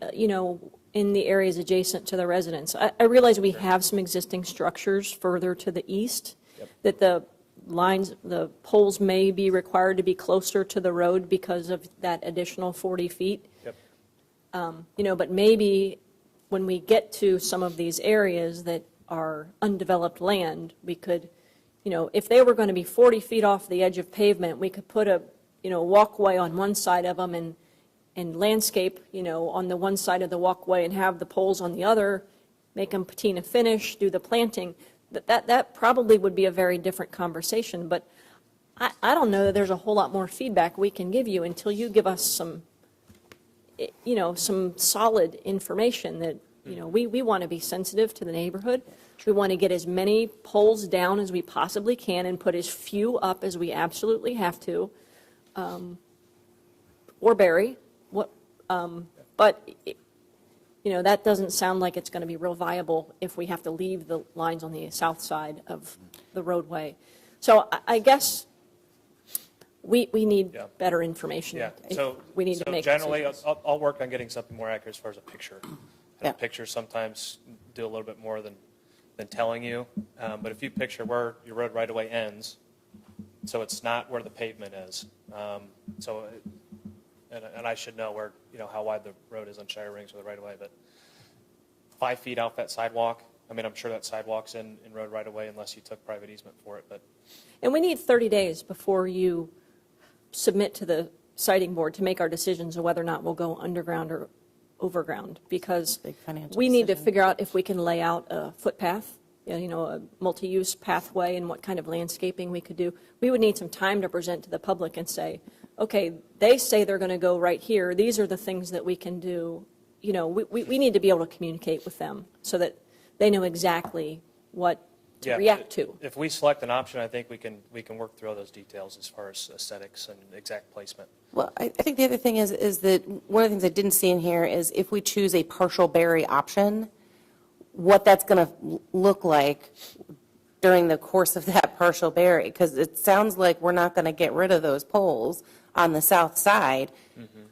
Speaker 7: in the areas adjacent to the residents. I realize we have some existing structures further to the east, that the poles may be required to be closer to the road because of that additional 40 feet.
Speaker 1: Yep.
Speaker 7: But maybe when we get to some of these areas that are undeveloped land, we could, if they were going to be 40 feet off the edge of pavement, we could put a, walkway on one side of them and landscape, on the one side of the walkway and have the poles on the other, make them patina finish, do the planting. That probably would be a very different conversation, but I don't know that there's a whole lot more feedback we can give you until you give us some, some solid information that, we want to be sensitive to the neighborhood. We want to get as many poles down as we possibly can and put as few up as we absolutely have to, or bury. But that doesn't sound like it's going to be real viable if we have to leave the lines on the south side of the roadway. So I guess we need better information.
Speaker 1: Yeah,
Speaker 7: We need to make
Speaker 1: generally,
Speaker 7: decisions.
Speaker 1: I'll work on getting something more accurate as far as a picture.
Speaker 11: Yeah.
Speaker 1: Pictures sometimes do a little bit more than telling you, but if you picture where your road right-of-way ends, so it's not where the pavement is. And I should know where, how wide the road is on SHIER Rings or the right-of-way, but 5 feet off that sidewalk, I'm sure that sidewalk's in road right-of-way unless you took private easement for it, but.
Speaker 7: And we need 30 days before you submit to the siting board to make our decisions of whether or not we'll go underground or overground, because
Speaker 11: Big financial
Speaker 7: we need to
Speaker 11: decision.
Speaker 7: figure out if we can lay out a footpath, a multi-use pathway, and what kind of landscaping we could do. We would need some time to present to the public and say, okay, they say they're going to go right here. These are the things that we can do. We need to be able to communicate with them so that they know exactly what to
Speaker 1: Yeah,
Speaker 7: react to.
Speaker 1: If we select an option, I think we can work through all those details as far as aesthetics and exact placement.
Speaker 11: Well, I think the other thing is that one of the things I didn't see in here is if we choose a partial berry option, what that's going to look like during the course of that partial berry, because it sounds like we're not going to get rid of those poles on the south side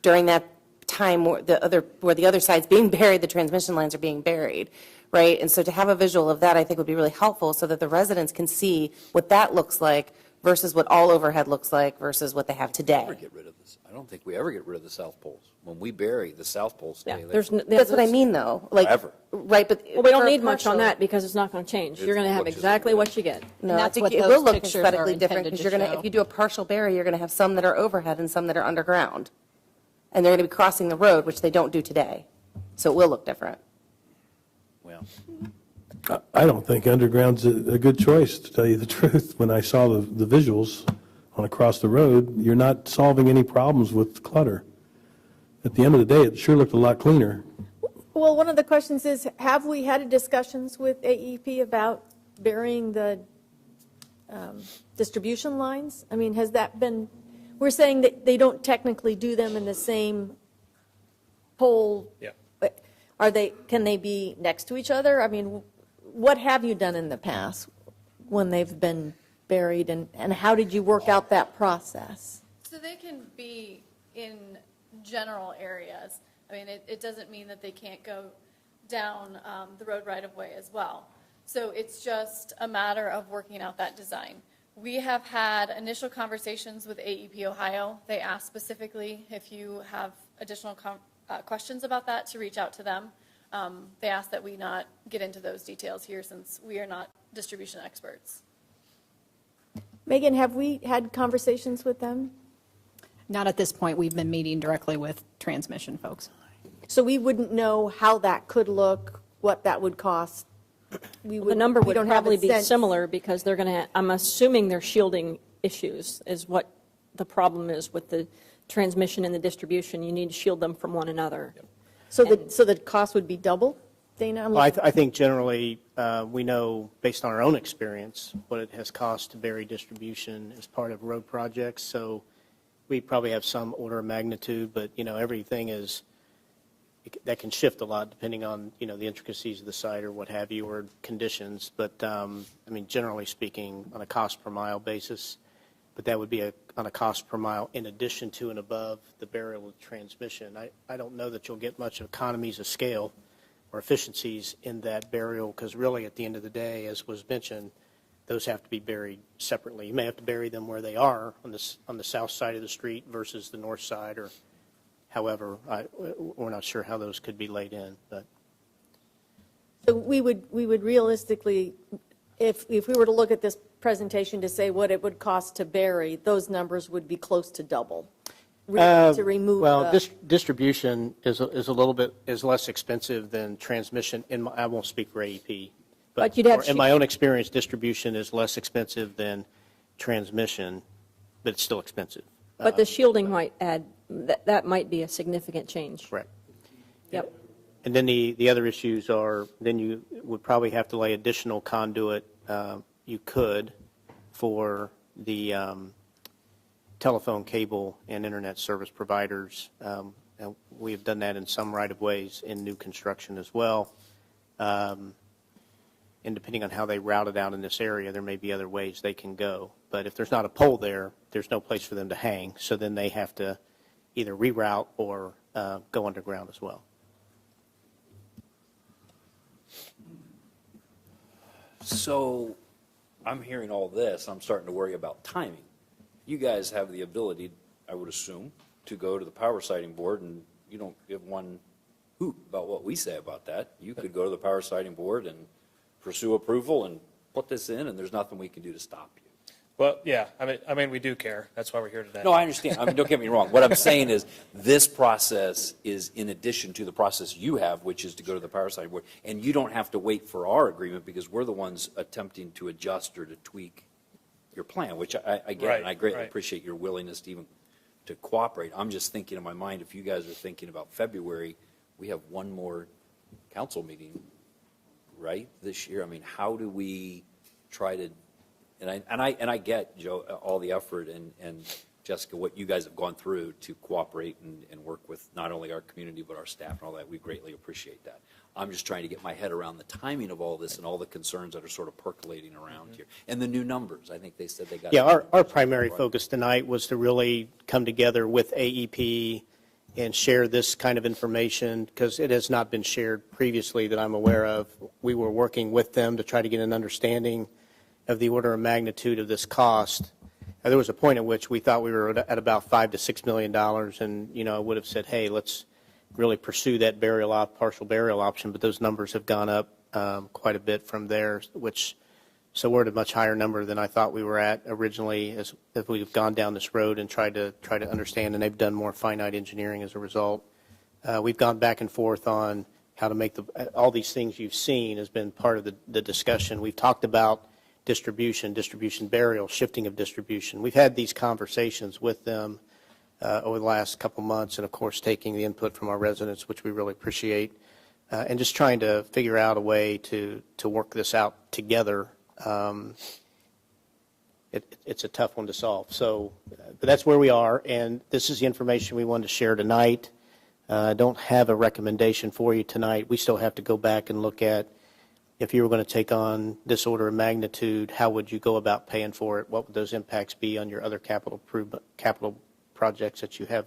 Speaker 11: during that time where the other side's being buried, the transmission lines are being buried, right? And so to have a visual of that, I think would be really helpful so that the residents can see what that looks like versus what all overhead looks like versus what they have today.
Speaker 5: Never get rid of this. I don't think we ever get rid of the south poles. When we bury, the south poles stay there.
Speaker 11: That's what I mean, though. Like,
Speaker 5: Forever.
Speaker 11: right, but.
Speaker 7: Well, we don't
Speaker 11: for a
Speaker 7: need much on
Speaker 11: partial-
Speaker 7: that because it's not going to change. You're going to have
Speaker 5: looks just
Speaker 7: exactly
Speaker 5: like
Speaker 7: what you get.
Speaker 11: No,
Speaker 8: And
Speaker 11: I
Speaker 8: that's
Speaker 11: think
Speaker 8: what
Speaker 11: it
Speaker 8: those
Speaker 11: will look
Speaker 8: pictures are
Speaker 11: aesthetically different
Speaker 8: intended
Speaker 11: because
Speaker 8: to
Speaker 11: you're going to,
Speaker 8: show.
Speaker 11: if you do a partial berry, you're going to have some that are overhead and some that are underground. And they're going to be crossing the road, which they don't do today. So it will look different.
Speaker 5: Well,
Speaker 6: I don't think underground's a good choice, to tell you the truth. When I saw the visuals on across the road, you're not solving any problems with clutter. At the end of the day, it sure looked a lot cleaner.
Speaker 2: Well, one of the questions is, have we had discussions with AEP about burying the distribution lines? I mean, has that been, we're saying that they don't technically do them in the same pole.
Speaker 1: Yeah.
Speaker 2: But can they be next to each other? I mean, what have you done in the past when they've been buried, and how did you work out that process?
Speaker 12: So they can be in general areas. I mean, it doesn't mean that they can't go down the road right of way as well. So it's just a matter of working out that design. We have had initial conversations with AEP Ohio. They asked specifically if you have additional questions about that to reach out to them. They asked that we not get into those details here since we are not distribution experts.
Speaker 2: Megan, have we had conversations with them?
Speaker 8: Not at this point. We've been meeting directly with transmission folks.
Speaker 2: So we wouldn't know how that could look, what that would cost?
Speaker 7: The number would probably be similar because they're going to, I'm assuming they're shielding issues is what the problem is with the transmission and the distribution. You need to shield them from one another.
Speaker 2: So the cost would be double, Dana? I'm
Speaker 9: Well,
Speaker 2: looking-
Speaker 9: I think generally, we know, based on our own experience, what it has cost to bury distribution as part of road projects. So we probably have some order of magnitude, but, everything is, that can shift a lot depending on, the intricacies of the site or what have you, or conditions. But, generally speaking, on a cost per mile basis, but that would be on a cost per mile in addition to and above the burial of transmission. I don't know that you'll get much economies of scale or efficiencies in that burial, because really, at the end of the day, as was mentioned, those have to be buried separately. You may have to bury them where they are on the south side of the street versus the north side, or however, we're not sure how those could be laid in, but.
Speaker 2: So we would realistically, if we were to look at this presentation to say what it would cost to bury, those numbers would be close to double. To remove
Speaker 9: Well,
Speaker 2: the-
Speaker 9: distribution is a little bit, is less expensive than transmission. I won't speak for AEP,
Speaker 7: But you'd have
Speaker 9: in my own experience, distribution is less expensive than transmission, but it's still expensive.
Speaker 7: But the shielding might add, that might be a significant change.
Speaker 9: Correct.
Speaker 7: Yep.
Speaker 9: And then the other issues are, then you would probably have to lay additional conduit. You could for the telephone, cable, and internet service providers. And we have done that in some right-of-ways in new construction as well. And depending on how they route it out in this area, there may be other ways they can go. But if there's not a pole there, there's no place for them to hang. So then they have to either reroute or go underground as well.
Speaker 5: so I'm hearing all this. I'm starting to worry about timing. You guys have the ability, I would assume, to go to the power siting board, and you don't give one hoot about what we say about that. You could go to the power siting board and pursue approval and put this in, and there's nothing we can do to stop you.
Speaker 1: Well, yeah, I mean, we do care. That's why we're here today.
Speaker 5: No, I understand. I mean, don't get me wrong. What I'm saying is this process is in addition to the process you have, which is to go to the power side board. And you don't have to wait for our agreement because we're the ones attempting to adjust or to tweak your plan, which I get. And I greatly appreciate your willingness to even to cooperate. I'm just thinking in my mind, if you guys are thinking about February, we have one more council meeting, right, this year. I mean, how do we try to, and I get, Joe, all the effort and Jessica, what you guys have gone through to cooperate and work with not only our community but our staff and all that. We greatly appreciate that. I'm just trying to get my head around the timing of all this and all the concerns that are sort of percolating around here. And the new numbers, I think they said they got.
Speaker 9: Yeah, our primary focus tonight was to really come together with AEP and share this kind of information because it has not been shared previously that I'm aware of. We were working with them to try to get an understanding of the order of magnitude of this cost. There was a point at which we thought we were at about $5 to $6 million, and I would have said, hey, let's really pursue that partial burial option. But those numbers have gone up quite a bit from there, so we're at a much higher number than I thought we were at originally as we've gone down this road and tried to understand. And they've done more finite engineering as a result. We've gone back and forth on how to make all these things you've seen has been part of the discussion. We've talked about distribution burial, shifting of distribution. We've had these conversations with them over the last couple months, and of course taking the input from our residents, which we really appreciate, and just trying to figure out a way to work this out together. It's a tough one to solve. But that's where we are, and this is the information we wanted to share tonight. I don't have a recommendation for you tonight. We still have to go back and look at if you were going to take on this order of magnitude, how would you go about paying for it? What would those impacts be on your other capital projects that you have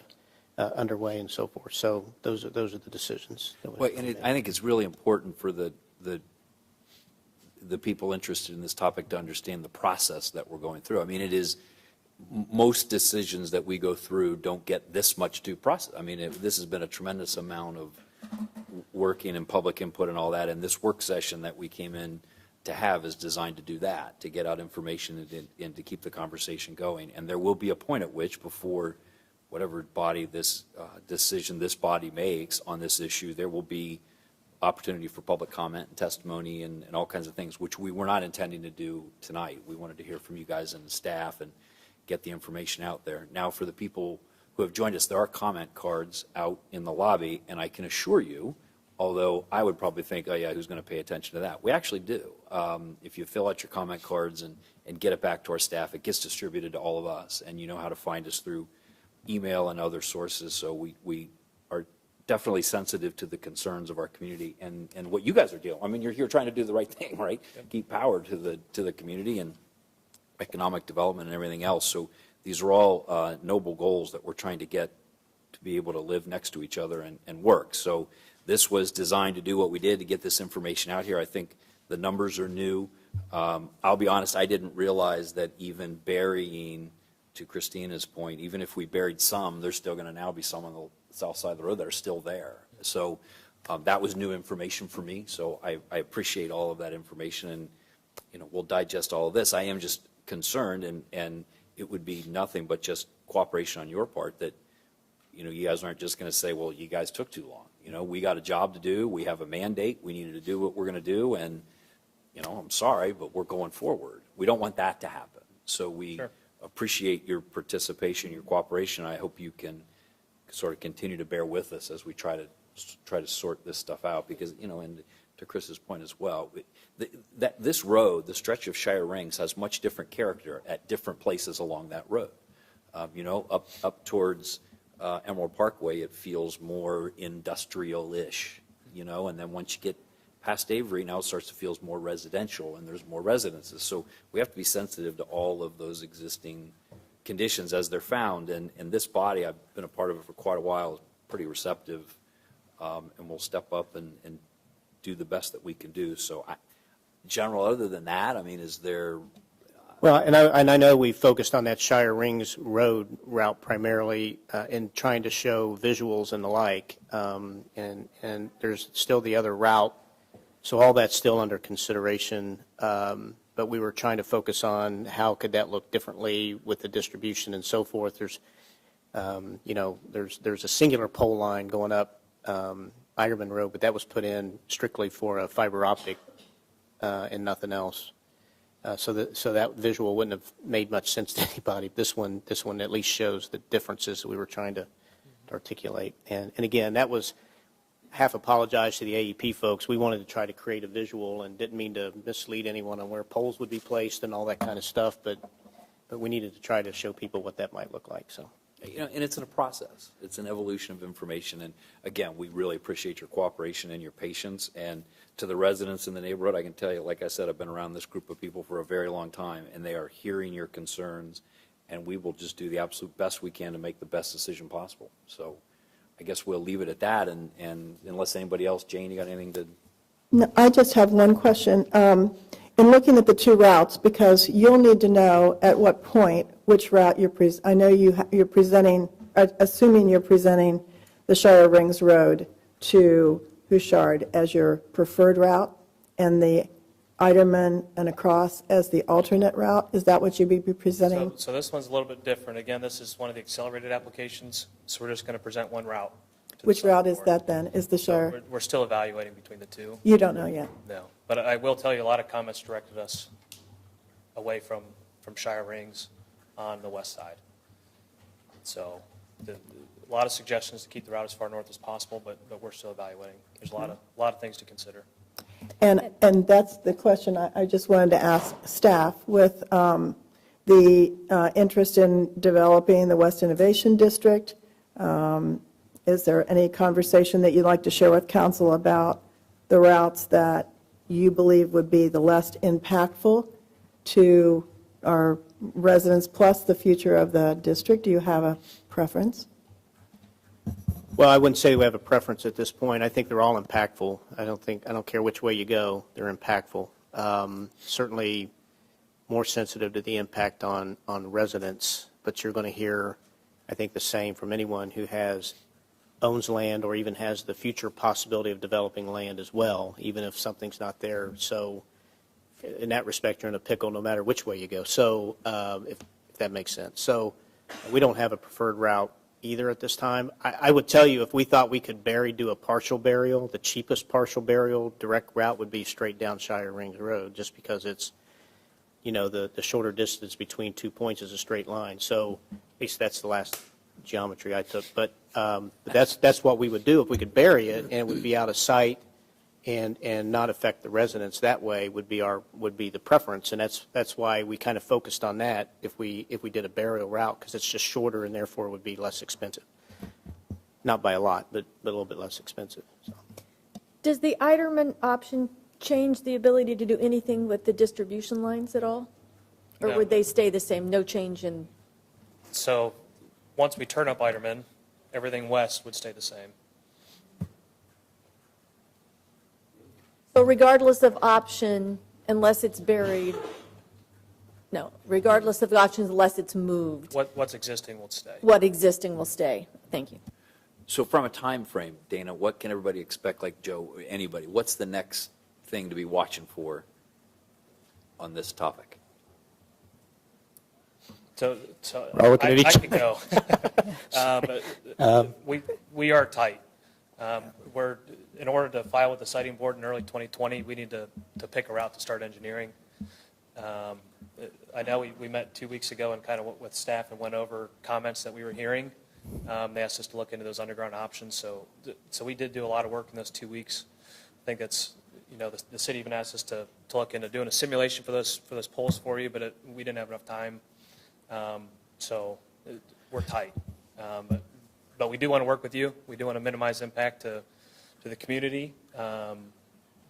Speaker 9: underway and so forth? So those are the decisions.
Speaker 5: Well, and I think it's really important for the people interested in this topic to understand the process that we're going through. I mean, it is most decisions that we go through don't get this much due process. I mean, this has been a tremendous amount of working and public input and all that, and this work session that we came in to have is designed to do that, to get out information and to keep the conversation going. And there will be a point at which, before whatever body this decision this body makes on this issue, there will be opportunity for public comment and testimony and all kinds of things, which we were not intending to do tonight. We wanted to hear from you guys and the staff and get the information out there. Now, for the people who have joined us, there are comment cards out in the lobby, and I can assure you, although I would probably think, oh yeah, who's going to pay attention to that? We actually do. If you fill out your comment cards and get it back to our staff, it gets distributed to all of us, and you know how to find us through email and other sources. So we are definitely sensitive to the concerns of our community and what you guys are doing. I mean, you're here trying to do the right thing, right? Yep. Keep power to the community and economic development and everything else. So these are all noble goals that we're trying to get to be able to live next to each other and work. So this was designed to do what we did to get this information out here. I think the numbers are new. I'll be honest, I didn't realize that even burying, to Christina's point, even if we buried some, there's still going to now be some on the south side of the road that are still there. So that was new information for me. So I appreciate all of that information, and we'll digest all of this. I am just concerned, and it would be nothing but just cooperation on your part that you guys aren't just going to say, well, you guys took too long. We got a job to do. We have a mandate. We needed to do what we're going to do, and I'm sorry, but we're going forward. We don't want that to happen. So we appreciate your participation, your cooperation. I hope you can sort of continue to bear with us as we try to sort this stuff out, because and to Chris's point as well, this road, the stretch of SHIER Rings, has much different character at different places along that road. Up towards Emerald Parkway, it feels more industrial-ish, and then once you get past Avery, now it starts to feel more residential, and there's more residences. So we have to be sensitive to all of those existing conditions as they're found. And this body, I've been a part of it for quite a while, is pretty receptive, and we'll step up and do the best that we can do. So, General, other than that, I mean, is there?
Speaker 9: Well, and I know we focused on that SHIER Rings road route primarily in trying to show visuals and the like, and there's still the other route. So all that's still under consideration. but we were trying to focus on how could that look differently with the distribution and so forth. There's a singular pole line going up Eiderman Road, but that was put in strictly for a fiber optic and nothing else. So that visual wouldn't have made much sense to anybody. This one at least shows the differences that we were trying to articulate. And again, that was half apologize to the AEP folks. We wanted to try to create a visual and didn't mean to mislead anyone on where poles would be placed and all that kind of stuff, but we needed to try to show people what that might look like. So.
Speaker 5: And it's in a process. It's an evolution of information. And again, we really appreciate your cooperation and your patience. And to the residents in the neighborhood, I can tell you, like I said, I've been around this group of people for a very long time, and they are hearing your concerns, and we will just do the absolute best we can to make the best decision possible. So I guess we'll leave it at that. And unless anybody else, Jane, you got anything to?
Speaker 4: No, I just have one question. In looking at the two routes, because you'll need to know at what point which route I know you're presenting, assuming you're presenting the SHIER Rings Road to Bouchard as your preferred route and the Eiderman and across as the alternate route. Is that what you'd be presenting?
Speaker 1: So this one's a little bit different. Again, this is one of the accelerated applications, so we're just going to present one route.
Speaker 4: Which route is that then? Is the SHIER?
Speaker 1: We're still evaluating between the two.
Speaker 4: You don't know yet?
Speaker 1: No. But I will tell you, a lot of comments directed us away from SHIER Rings on the west side. So a lot of suggestions to keep the route as far north as possible, but we're still evaluating. There's a lot of things to consider.
Speaker 4: And that's the question I just wanted to ask staff with the interest in developing the West Innovation District. Is there any conversation that you'd like to share with council about the routes that you believe would be the less impactful to our residents plus the future of the district? Do you have a preference?
Speaker 9: Well, I wouldn't say we have a preference at this point. I think they're all impactful. I don't care which way you go, they're impactful. Certainly more sensitive to the impact on residents, but you're going to hear, I think, the same from anyone who owns land or even has the future possibility of developing land as well, even if something's not there. So in that respect, you're in a pickle no matter which way you go. So if that makes sense. So we don't have a preferred route either at this time. I would tell you, if we thought we could do a partial burial, the cheapest partial burial direct route would be straight down SHIER Rings Road, just because it's, the shorter distance between 2 points is a straight line. So at least that's the last geometry I took. But that's what we would do if we could bury it, and it would be out of sight and not affect the residents. That way would be the preference, and that's why we kind of focused on that if we did a burial route, because it's just shorter and therefore would be less expensive. Not by a lot, but a little bit less expensive. So.
Speaker 2: Does the Eiderman option change the ability to do anything with the distribution lines at all? Or
Speaker 1: No.
Speaker 2: would they stay the same, no change in?
Speaker 1: So once we turn up Eiderman, everything west would stay the same.
Speaker 2: So regardless of option, unless it's buried, no, regardless of the options, unless it's moved,
Speaker 1: What's existing will stay.
Speaker 2: what existing will stay? Thank you.
Speaker 5: So from a time frame, Dana, what can everybody expect, like Joe, anybody? What's the next thing to be watching for on this topic?
Speaker 1: So
Speaker 9: We're all looking at
Speaker 1: I
Speaker 9: each
Speaker 1: could go. But we are tight. In order to file with the siting board in early 2020, we need to pick a route to start engineering. I know we met 2 weeks ago and kind of with staff and went over comments that we were hearing. They asked us to look into those underground options. So we did do a lot of work in those 2 weeks. I think that's, the city even asked us to look into doing a simulation for those poles for you, but we didn't have enough time. So we're tight. But we do want to work with you. We do want to minimize impact to the community.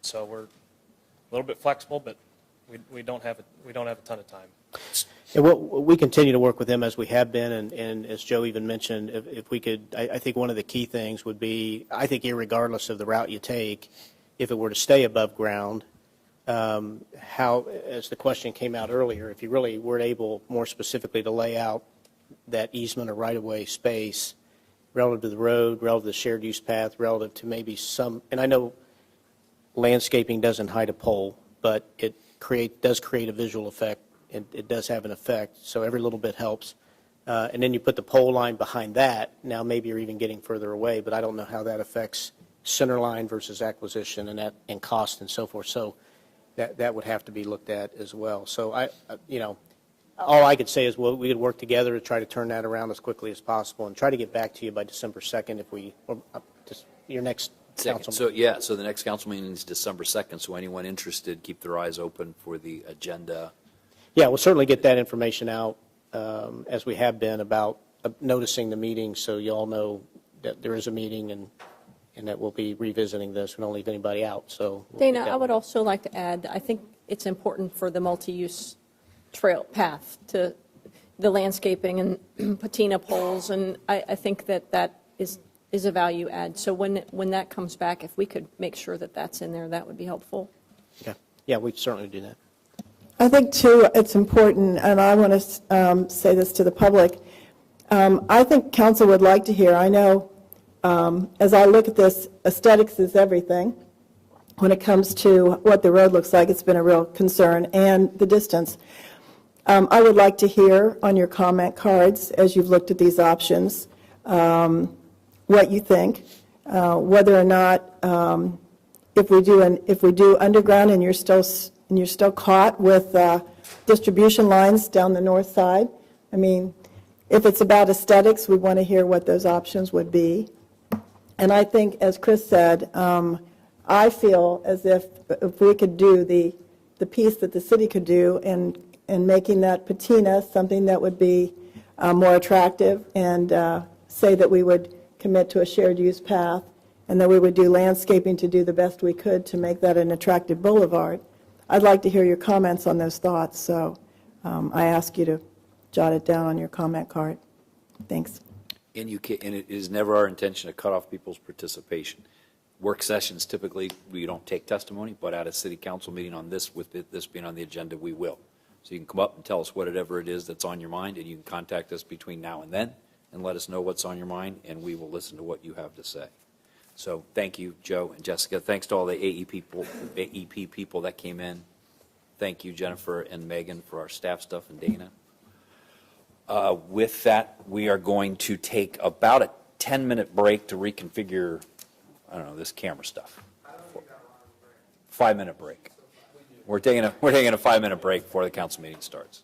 Speaker 1: So we're a little bit flexible, but we don't have a ton of time.
Speaker 9: And we continue to work with them as we have been, and as Joe even mentioned, if we could, I think one of the key things would be, I think irregardless of the route you take, if it were to stay above ground, how, as the question came out earlier, if you really were able more specifically to lay out that easement or right-of-way space relative to the road, relative to the shared use path, relative to maybe some, and I know landscaping doesn't hide a pole, but it does create a visual effect. It does have an effect, so every little bit helps. And then you put the pole line behind that, now maybe you're even getting further away, but I don't know how that affects center line versus acquisition and cost and so forth. So that would have to be looked at as well. So all I could say is, well, we could work together to try to turn that around as quickly as possible and try to get back to you by December 2nd your next council.
Speaker 5: So the next council meeting is December 2nd, so anyone interested, keep their eyes open for the agenda.
Speaker 9: Yeah, we'll certainly get that information out as we have been about noticing the meeting, so you all know that there is a meeting and that we'll be revisiting this. We don't leave anybody out, so.
Speaker 7: Dana, I would also like to add, I think it's important for the multi-use trail path to the landscaping and patina poles, and I think that is a value add. So when that comes back, if we could make sure that that's in there, that would be helpful.
Speaker 9: Yeah, we certainly do that.
Speaker 4: I think, too, it's important, and I want to say this to the public. I think council would like to hear, I know, as I look at this, aesthetics is everything. When it comes to what the road looks like, it's been a real concern, and the distance. I would like to hear on your comment cards, as you've looked at these options, what you think, whether or not, if we do underground and you're still caught with distribution lines down the north side. I mean, if it's about aesthetics, we want to hear what those options would be. And I think, as Chris said, I feel as if we could do the piece that the city could do in making that patina something that would be more attractive, and say that we would commit to a shared use path, and that we would do landscaping to do the best we could to make that an attractive boulevard. I'd like to hear your comments on those thoughts, so I ask you to jot it down on your comment card. Thanks.
Speaker 5: And it is never our intention to cut off people's participation. Work sessions, typically, we don't take testimony, but at a city council meeting on this, with this being on the agenda, we will. So you can come up and tell us whatever it is that's on your mind, and you can contact us between now and then and let us know what's on your mind, and we will listen to what you have to say. So thank you, Joe and Jessica. Thanks to all the AEP people that came in. Thank you, Jennifer and Megan, for our staff stuff, and Dana. With that, we are going to take about a 10-minute break to reconfigure, I don't know, this camera stuff. 5-minute break. We're taking a 5-minute break before the council meeting starts.